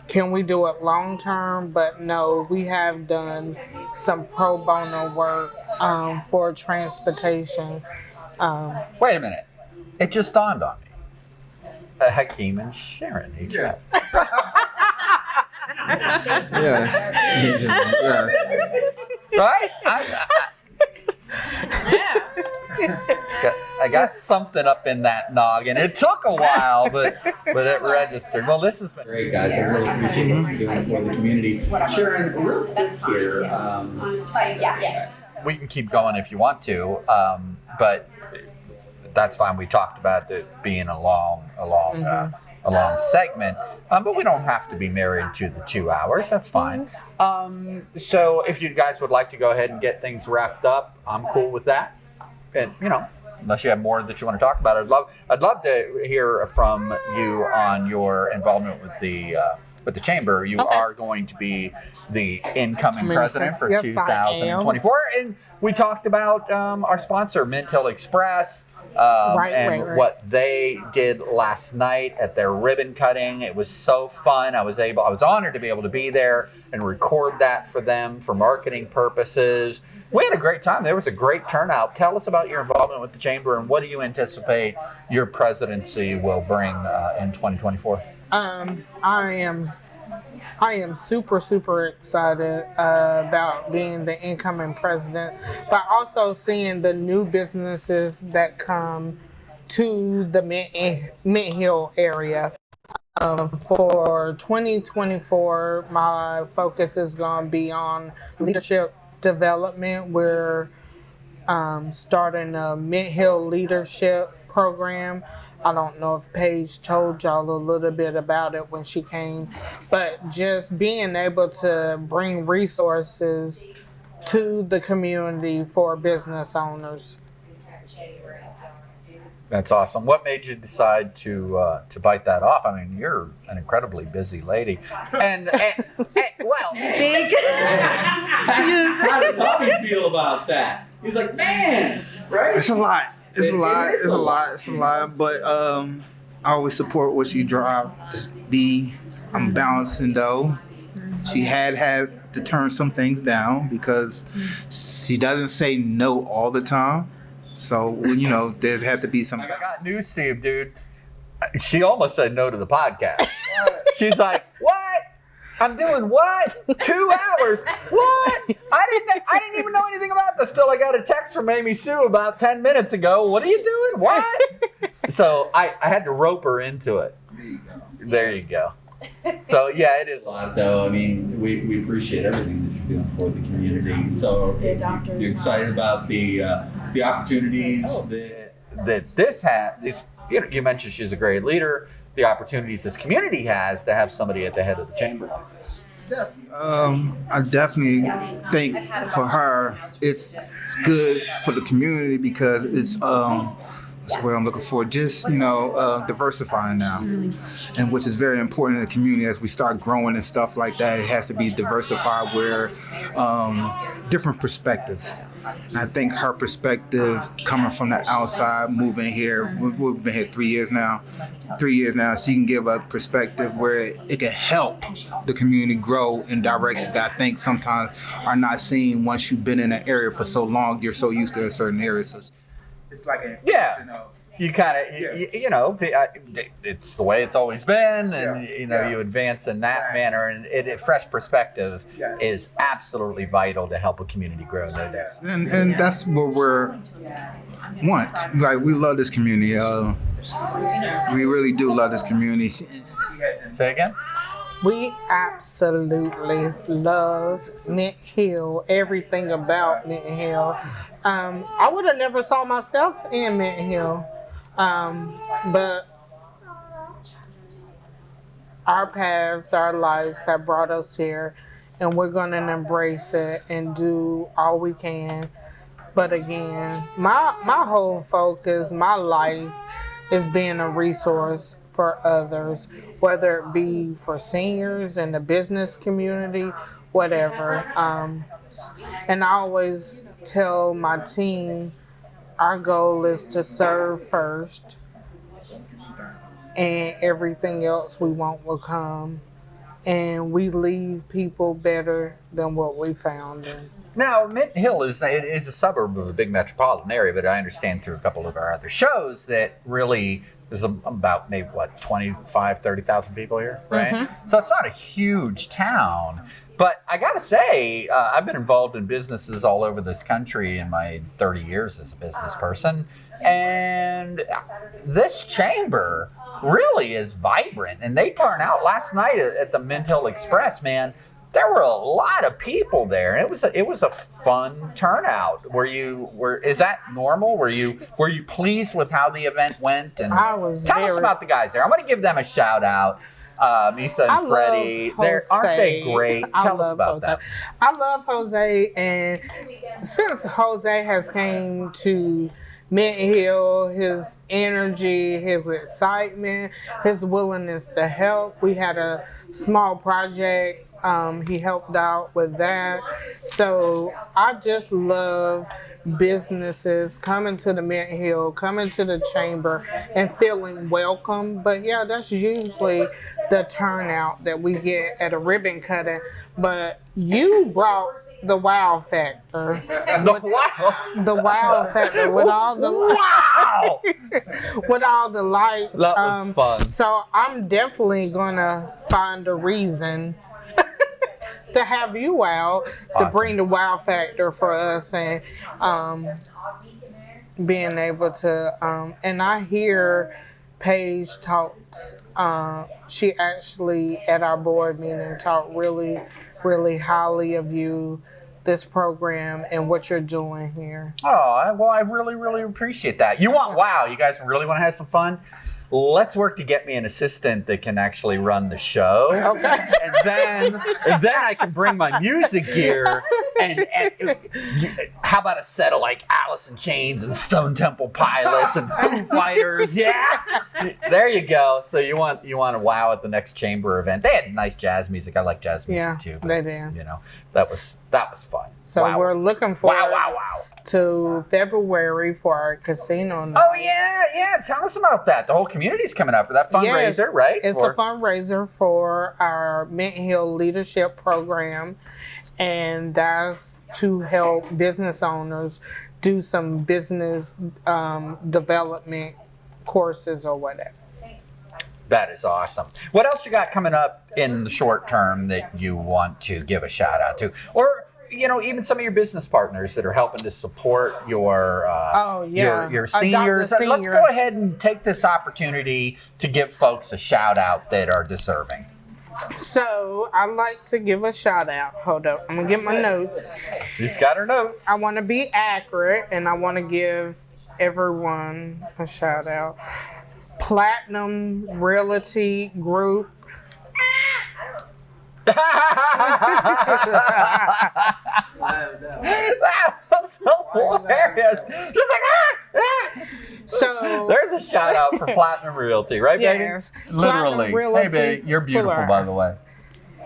can we do it long term? But no, we have done some pro bono work for transportation. Wait a minute. It just dawned on me. Hakeem and Sharon, HS. Yes. Yes. Right? I got something up in that noggin. It took a while, but it registered. Well, this has been great, guys. I really appreciate what you're doing for the community. Sharon, real quick here. We can keep going if you want to, but that's fine. We talked about it being a long segment, but we don't have to be married to the 2 hours. That's fine. So if you guys would like to go ahead and get things wrapped up, I'm cool with that. And unless you have more that you want to talk about, I'd love to hear from you on your involvement with the chamber. You are going to be the incoming president for 2024, and we talked about our sponsor, Mint Hill Express. Right. What they did last night at their ribbon cutting. It was so fun. I was honored to be able to be there and record that for them for marketing purposes. We had a great time. There was a great turnout. Tell us about your involvement with the chamber and what do you anticipate your presidency will bring in 2024? I am super excited about being the incoming president, but also seeing the new businesses that come to the Mint Hill area. For 2024, my focus is going to be on leadership development. We're starting a Mint Hill leadership program. I don't know if Paige told y'all a little bit about it when she came, but just being able to bring resources to the community for business owners. That's awesome. What made you decide to bite that off? I mean, you're an incredibly busy lady, and well, Big. how does Bobby feel about that? He's like, man, Right? It's a lot. It's a lot. It's a lot. It's a lot. But I always support what she drive to be. I'm balancing though. She had to turn some things down because she doesn't say no all the time. So there's had to be some. I got news to you, dude. She almost said no to the podcast. She's like, "What? I'm doing what? 2 hours? What? I didn't even know anything about this till I got a text from Amy Sue about 10 minutes ago. What are you doing? What?" So I had to rope her into it. There you go. So yeah, it is a lot though. I mean, we appreciate everything that you're doing for the community. So you're excited about the opportunities that this has. You mentioned she's a great leader. The opportunities this community has to have somebody at the head of the chamber like this. I definitely think for her, it's good for the community because it's that's what I'm looking for. Just diversifying now, and which is very important in the community as we start growing and stuff like that. It has to be diversified where different perspectives. And I think her perspective, coming from the outside, moving here, we've been here 3 years now. 3 years now, she can give a perspective where it can help the community grow in directions that I think sometimes are not seen once you've been in an area for so long. You're so used to a certain area. So it's like you kind of, it's the way it's always been, and you advance in that manner, and a fresh perspective is absolutely vital to help a community grow. No doubt. And that's what we're want. Like, we love this community. We really do love this community. Say again? We absolutely love Mint Hill, everything about Mint Hill. I would have never saw myself in Mint Hill, but our paths, our lives have brought us here, and we're going to embrace it and do all we can. But again, my whole focus, my life, is being a resource for others, whether it be for seniors in the business community, whatever. And I always tell my team, our goal is to serve first, and everything else we want will come. And we leave people better than what we found them. Now, Mint Hill is a suburb of a big metropolitan area, but I understand through a couple of our other shows that really there's about maybe 25, 30,000 people here, right? Mm-hmm. So it's not a huge town. But I got to say, I've been involved in businesses all over this country in my 30 years as a business person. And this chamber really is vibrant. And they turned out last night at the Mint Hill Express, man. There were a lot of people there. And it was a fun turnout. Is that normal? Were you pleased with how the event went? And I was. Tell us about the guys there. I'm going to give them a shout out. Misa and Freddie, aren't they great? Tell us about that. I love Jose, and since Jose has came to Mint Hill, his energy, his excitement, his willingness to help. We had a small project. He helped out with that. So I just love businesses coming to the Mint Hill, coming to the chamber, and feeling welcome. But yeah, that's usually the turnout that we get at a ribbon cutting. But you brought the wow factor. The wow factor with all the with all the lights. That was fun. So I'm definitely gonna find a reason to have you out, to bring the wow factor for us, and being able to and I hear Paige talks, she actually at our board meeting talked really, really highly of you, this program, and what you're doing here. Oh, well, I really, really appreciate that. You want wow, you guys really want to have some fun? Let's work to get me an assistant that can actually run the show. Okay. And then I can bring my music gear and how about a set of like Alice in Chains and Stone Temple Pilots and Foo Fighters? Yeah. There you go. So you want to wow at the next chamber event. They had nice jazz music. I like jazz music too. They did. That was fun. So Wow. we're looking forward Wow. to February for our casino night. Oh yeah. Tell us about that. The whole community's coming out for that fundraiser, Yes, right? It's a fundraiser for our Mint Hill Leadership Program, and that's to help business owners do some business development courses or whatever. That is awesome. What else you got coming up in the short term that you want to give a shout out to? Or, even some of your business partners that are helping to support your your seniors. Let's go ahead and take this opportunity to give folks a shout out that are deserving. So I'd like to give a shout out. Hold up, I'm gonna get my notes. She's got her notes. I want to be accurate, and I want to give everyone a shout out. Platinum Realty Group. That was hilarious. Just like, So there's a shout out for Platinum Realty, right, baby? Yes. Literally. Platinum Realty. Hey, baby, you're beautiful, Fuller. by the way.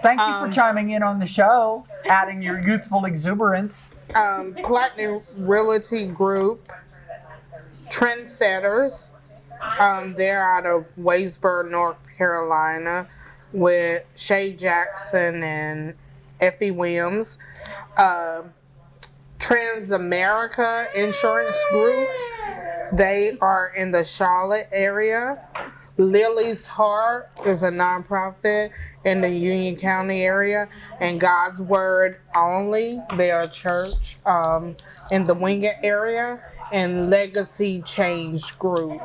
Thank you for chiming in on the show, adding your youthful exuberance. Platinum Realty Group, Trendsetters. They're out of Waysburg, North Carolina, with Shay Jackson and Effie Williams. Transamerica Insurance Group. They are in the Charlotte area. Lily's Heart is a nonprofit in the Union County area. And God's Word Only, they are a church in the Wingate area. And Legacy Change Group.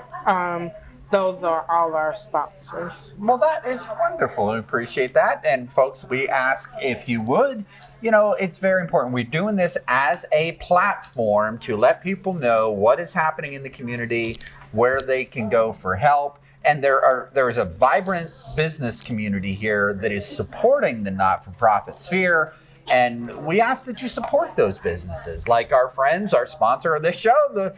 Those are all our sponsors. Well, that is wonderful. I appreciate that. And folks, we ask if you would, it's very important. We're doing this as a platform to let people know what is happening in the community, where they can go for help. And there is a vibrant business community here that is supporting the not-for-profit sphere. And we ask that you support those businesses, like our friends, our sponsor of this show,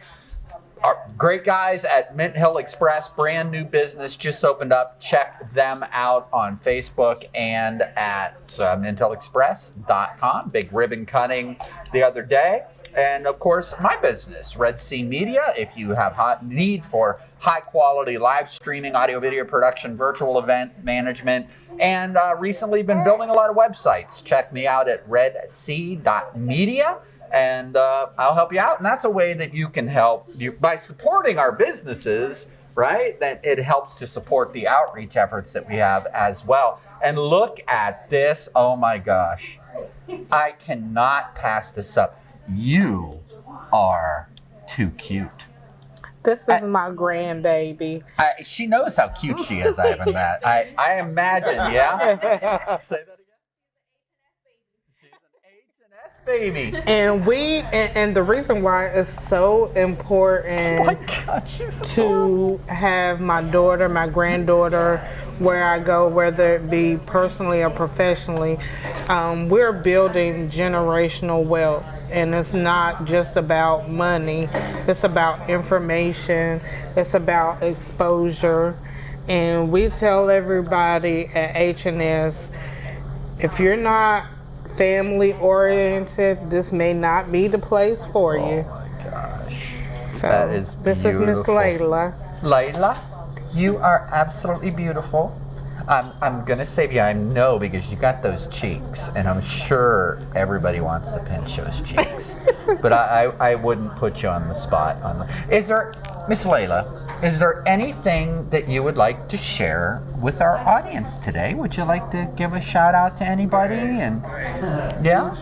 our great guys at Mint Hill Express, brand new business, just opened up. Check them out on Facebook and at minthillexpress.com. Big ribbon cutting the other day. And of course, my business, Red Sea Media. If you have need for high quality live streaming, audio, video production, virtual event management, and recently been building a lot of websites, check me out at redsea.media. And I'll help you out. And that's a way that you can help you by supporting our businesses, right? That it helps to support the outreach efforts that we have as well. And look at this. Oh my gosh. I cannot pass this up. You are too cute. This is my grandbaby. She knows how cute she is, I haven't met. I imagine, yeah? Say that again. Baby. And and the reason why it's so important to have my daughter, my granddaughter, where I go, whether it be personally or professionally, we're building generational wealth. And it's not just about money, it's about information, it's about exposure. And we tell everybody at H&S, if you're not family oriented, this may not be the place for you. Oh my gosh. So That is this is Miss beautiful. Layla. Layla, you are absolutely beautiful. I'm gonna save you. I know because you got those cheeks, and I'm sure everybody wants to pinch those cheeks. But I wouldn't put you on the spot. Is there, Miss Layla? Is there anything that you would like to share with our audience today? Would you like to give a shout out to anybody? And yeah,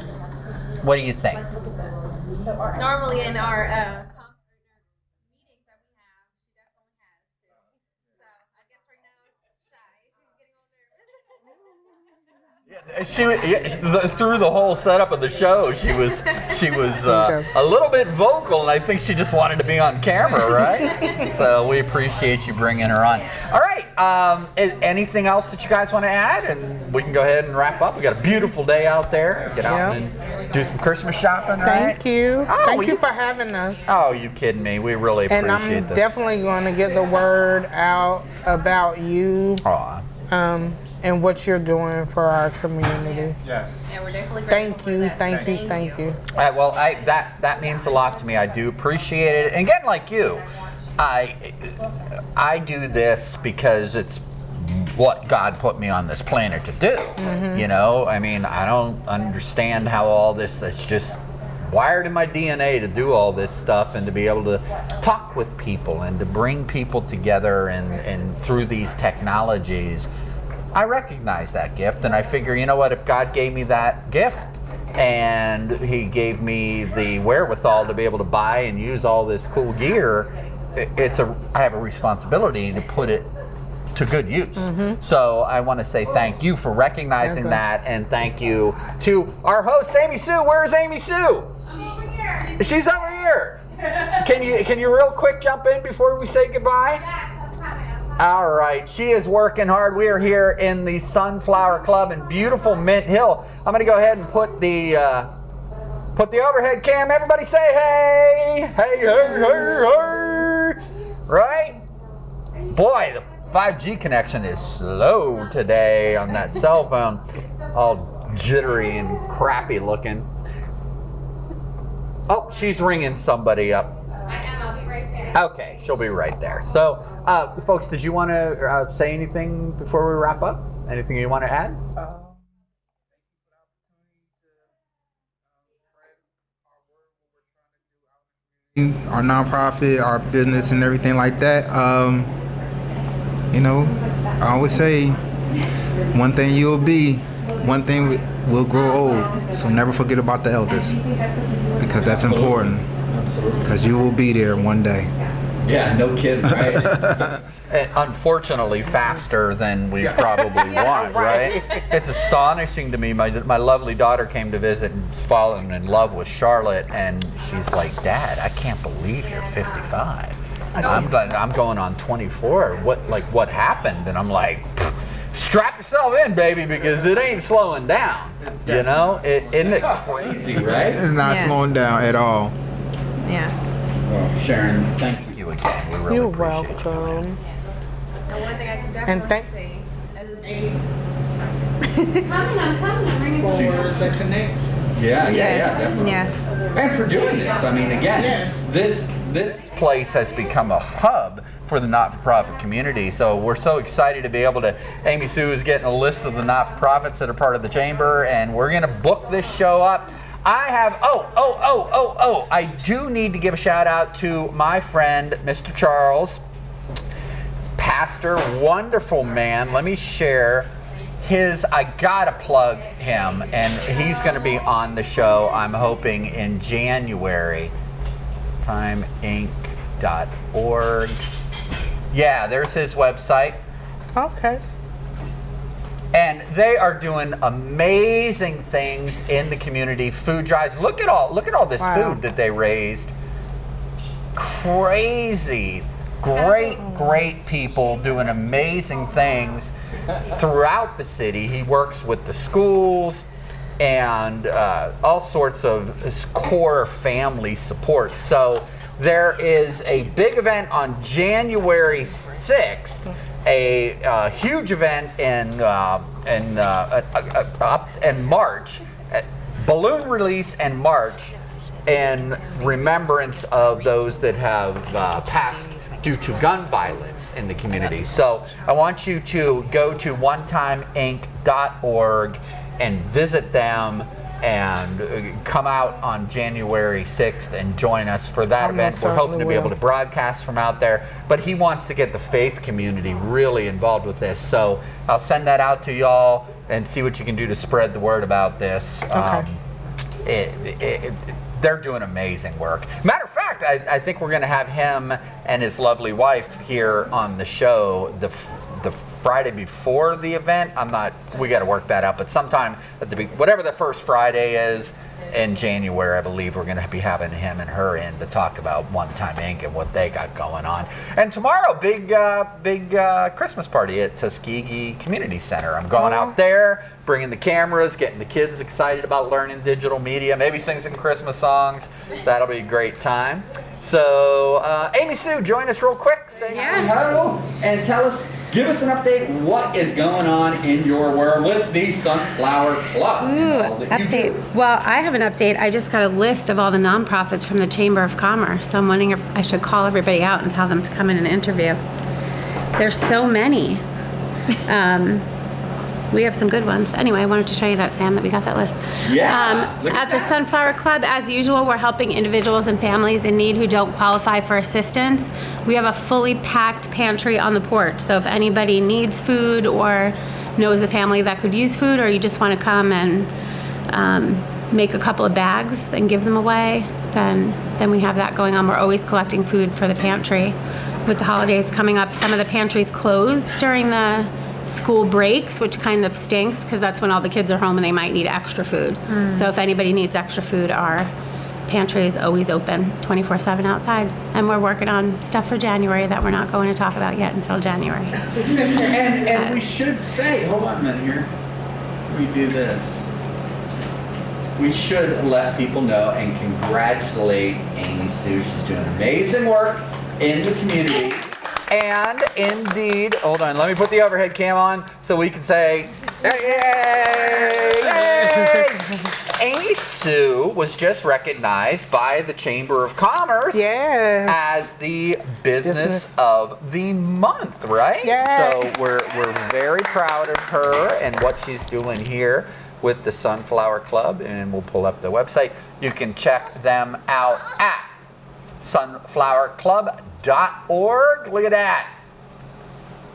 what do you think? Normally in our meetings that we have, she definitely has to. So I guess right now it's shy. She's getting all nervous. Through the whole setup of the show, she was a little bit vocal, and I think she just wanted to be on camera, right? So we appreciate you bringing her on. All right, anything else that you guys want to add, and we can go ahead and wrap up. We got a beautiful day out there. Get out and do some Christmas shopping, right? Thank you. Oh, Thank you for having us. Oh, you kidding me? We really appreciate And I'm this. definitely going to get the word out about you. Aw. and what you're doing for our community. Yes. Yeah, we're definitely grateful Thank for you, that. thank you. Well, that means a lot to me. I do appreciate it. And again, like you, I do this because it's what God put me on this planet to do. You know, I mean, I don't understand how all this, that's just wired in my DNA to do all this stuff and to be able to talk with people and to bring people together and through these technologies. I recognize that gift, and I figure, you know what, if God gave me that gift and he gave me the wherewithal to be able to buy and use all this cool gear, I have a responsibility to put it to good use. So I want to say thank you for recognizing that, and thank you to our host, Amy Sue. Where's Amy Sue? She's over here. Can you real quick jump in before we say goodbye? All right, she is working hard. We are here in the Sunflower Club in beautiful Mint Hill. I'm going to go ahead and put the overhead cam. Everybody say hey, hey, hey, hey, hey. Right? Boy, the 5G connection is slow today on that cell phone. All jittery and crappy looking. Oh, she's ringing somebody up. I'll be right there. Okay, she'll be right there. So, folks, did you want to say anything before we wrap up? Anything you want to add? Our nonprofit, our business, and everything like that. You know, I always say, one thing you'll be, one thing will grow old. So never forget about the elders, because that's important. Because you will be there one day. Yeah, no kidding, right? Unfortunately, faster than we probably want, right? It's astonishing to me. My lovely daughter came to visit and was falling in love with Charlotte, and she's like, "Dad, I can't believe you're 55. I'm going on 24. What happened?" And I'm like, strap yourself in, baby, because it ain't slowing down. You know, isn't it crazy, right? It's not slowing down at all. Yes. Well, Sharon, thank you again. We really You're appreciate you. welcome. And one thing I can And definitely say, as an aide, For the connection. Yeah, definitely. Yes. And for doing this, I mean, again, this place has become a hub for the not-for-profit community. So we're so excited to be able to. Amy Sue is getting a list of the not-for-profits that are part of the chamber, and we're going to book this show up. I have, I do need to give a shout out to my friend, Mr. Charles, pastor, wonderful man. Let me share I gotta plug him, and he's gonna be on the show, I'm hoping, in January. timeinc.org. Yeah, there's his website. Okay. And they are doing amazing things in the community. Food drives. Look at all this food that they raised. Crazy. Great people doing amazing things throughout the city. He works with the schools and all sorts of core family support. So there is a big event on January 6th. A huge event in March, balloon release and march in remembrance of those that have passed due to gun violence in the community. So I want you to go to onetimeinc.org and visit them and come out on January 6th and join us for that event. We're hoping to be able to broadcast from out there, but he wants to get the faith community really involved with this. So I'll send that out to y'all and see what you can do to spread the word about this. Okay. They're doing amazing work. Matter of fact, I think we're going to have him and his lovely wife here on the show the Friday before the event. We got to work that out, but sometime at whatever the first Friday is in January, I believe we're going to be having him and her in to talk about One Time Inc. and what they got going on. And tomorrow, big Christmas party at Tuskegee Community Center. I'm going out there, bringing the cameras, getting the kids excited about learning digital media, maybe sing some Christmas songs. That'll be a great time. So, Amy Sue, join us real quick. Say Yeah. hello and give us an update. What is going on in your world with the Sunflower Club? Ooh, update. Well, I have an update. I just got a list of all the nonprofits from the Chamber of Commerce. So I'm wondering if I should call everybody out and tell them to come in and interview. There's so many. We have some good ones. Anyway, I wanted to show you that, Sam, that we got that list. Yeah. Look At the Sunflower Club, as usual, we're helping individuals and families in need who don't qualify for assistance. We have a fully packed pantry on the porch. So if anybody needs food or knows a family that could use food, or you just want to come and make a couple of bags and give them away, then we have that going on. We're always collecting food for the pantry. With the holidays coming up, some of the pantries close during the school breaks, which kind of stinks because that's when all the kids are home and they might need extra food. So if anybody needs extra food, our pantry is always open 24/7 outside, and we're working on stuff for January that we're not going to talk about yet until January. And we should say, hold on a minute here. We do this. We should let people know and congratulate Amy Sue. She's doing amazing work in the community. And indeed, hold on, let me put the overhead cam on so we can say, yay, yay. Amy Sue was just recognized by the Chamber of Commerce as the business of the month, right? Yes. So we're very proud of her and what she's doing here with the Sunflower Club, and we'll pull up the website. You can check them out at sunflowerclub.org. Look at that.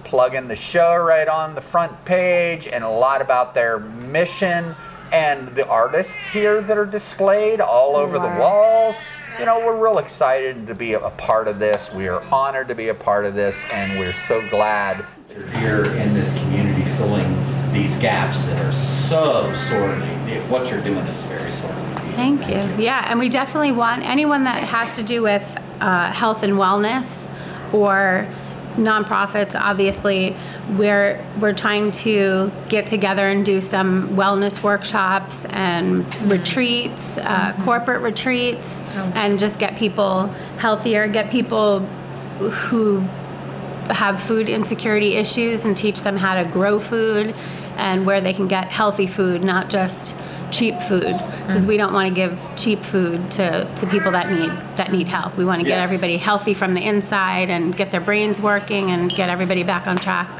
Plug in the show right on the front page, and a lot about their mission and the artists here that are displayed all over the walls. You know, we're real excited to be a part of this. We are honored to be a part of this, and we're so glad you're here in this community filling these gaps that are so sorely. What you're doing is very sorely. Thank you. Yeah, and we definitely want anyone that has to do with health and wellness or nonprofits. Obviously, we're trying to get together and do some wellness workshops and retreats, corporate retreats, and just get people healthier, get people who have food insecurity issues and teach them how to grow food and where they can get healthy food, not just cheap food, because we don't want to give cheap food to people that need help. We want to get everybody healthy from the inside and get their brains working and get everybody back on track.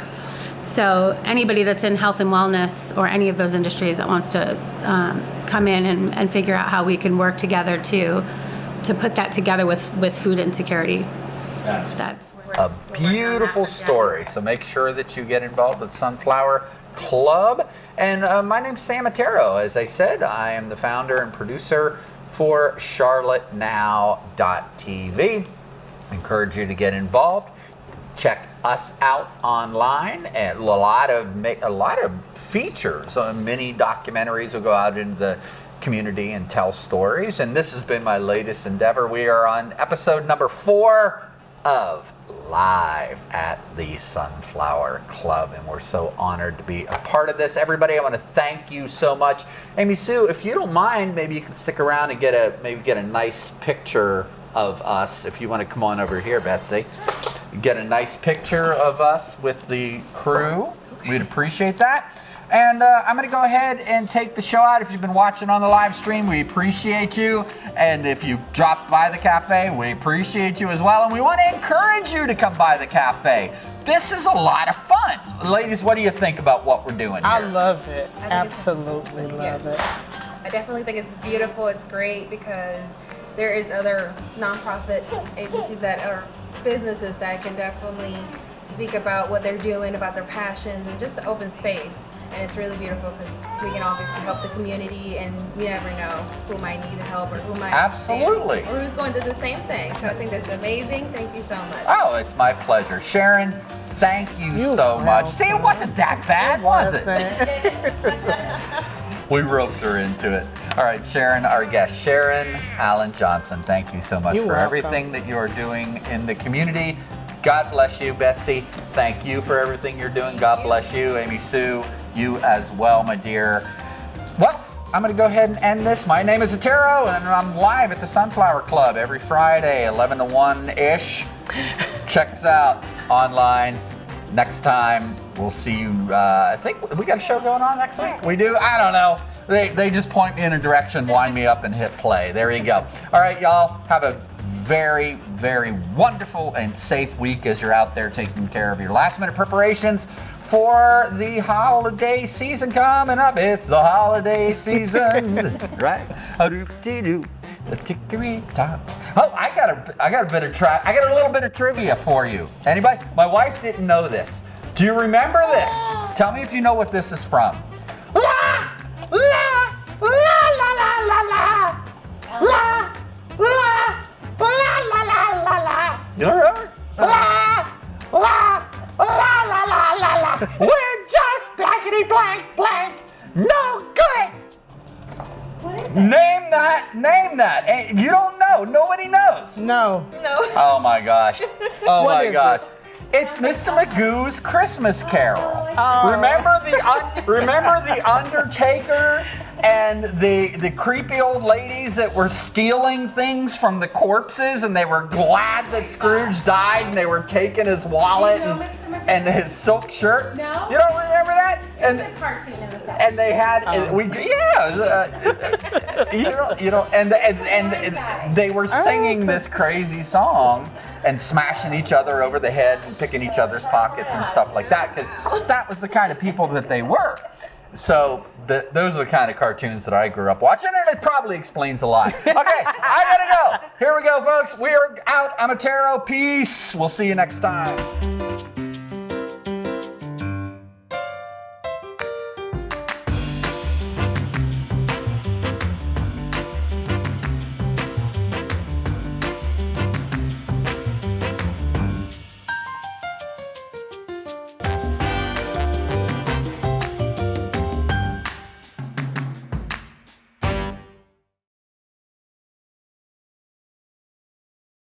So anybody that's in health and wellness or any of those industries that wants to come in and figure out how we can work together to put that together with food insecurity. That's a beautiful story. So make sure that you get involved with Sunflower Club. And my name's Sam Otero. As I said, I am the founder and producer for CharlotteNow.tv. I encourage you to get involved. Check us out online. And a lot of features, mini documentaries will go out into the community and tell stories. And this has been my latest endeavor. We are on episode number 4 of Live at the Sunflower Club, and we're so honored to be a part of this. Everybody, I want to thank you so much. Amy Sue, if you don't mind, maybe you can stick around and get a nice picture of us. If you want to come on over here, Betsy, get a nice picture of us with the crew. We'd appreciate that. And I'm going to go ahead and take the show out. If you've been watching on the live stream, we appreciate you. And if you dropped by the cafe, we appreciate you as well. And we want to encourage you to come by the cafe. This is a lot of fun. Ladies, what do you think about what we're doing here? I love it. Absolutely love it. I definitely think it's beautiful. It's great because there is other nonprofit agencies that are businesses that can definitely speak about what they're doing, about their passions, and just open space. And it's really beautiful because we can obviously help the community, and you never know who might need help or who might Absolutely. Or who's going to do the same thing. So I think that's amazing. Thank you so much. Oh, it's my pleasure. Sharon, thank you so much. See, it wasn't that bad, was it? We roped her into it. All right, Sharon, our guest, Sharon Allen Johnson, thank you so much for everything that you are doing in the community. God bless you, Betsy. Thank you for everything you're doing. God bless you, Amy Sue. You as well, my dear. Well, I'm going to go ahead and end this. My name is Otero, and I'm live at the Sunflower Club every Friday, 11 to 1-ish. Check us out online. Next time, we'll see you. I think we got a show going on next week. We do? I don't know. They just point me in a direction, wind me up, and hit play. There you go. All right, y'all. Have a very, very wonderful and safe week as you're out there taking care of your last-minute preparations for the holiday season coming up. It's the holiday season, right? The tickery top. Oh, I got a little bit of trivia for you. Anybody? My wife didn't know this. Do you remember this? Tell me if you know what this is from. La la la la la la la la la la la la la. You don't remember? La la la la la la la. We're just blankety blank blank. No good. Name that. And you don't know. Nobody knows. No. Oh my gosh. Oh What my is gosh. It's Mr. Magoo's Christmas Carol. Oh. Remember the Undertaker and the creepy old ladies that were stealing things from the corpses, and they were glad that Scrooge died, and they were taking his wallet and his silk shirt. No. You don't remember that? And It's a cartoon in the South. and they had and they were singing this crazy song and smashing each other over the head and picking each other's pockets and stuff like that, because that was the kind of people that they were. So those are the kind of cartoons that I grew up watching, and it probably explains a lot. Okay, I gotta go. Here we go, folks. We are out. I'm Otero. Peace. We'll see you next time.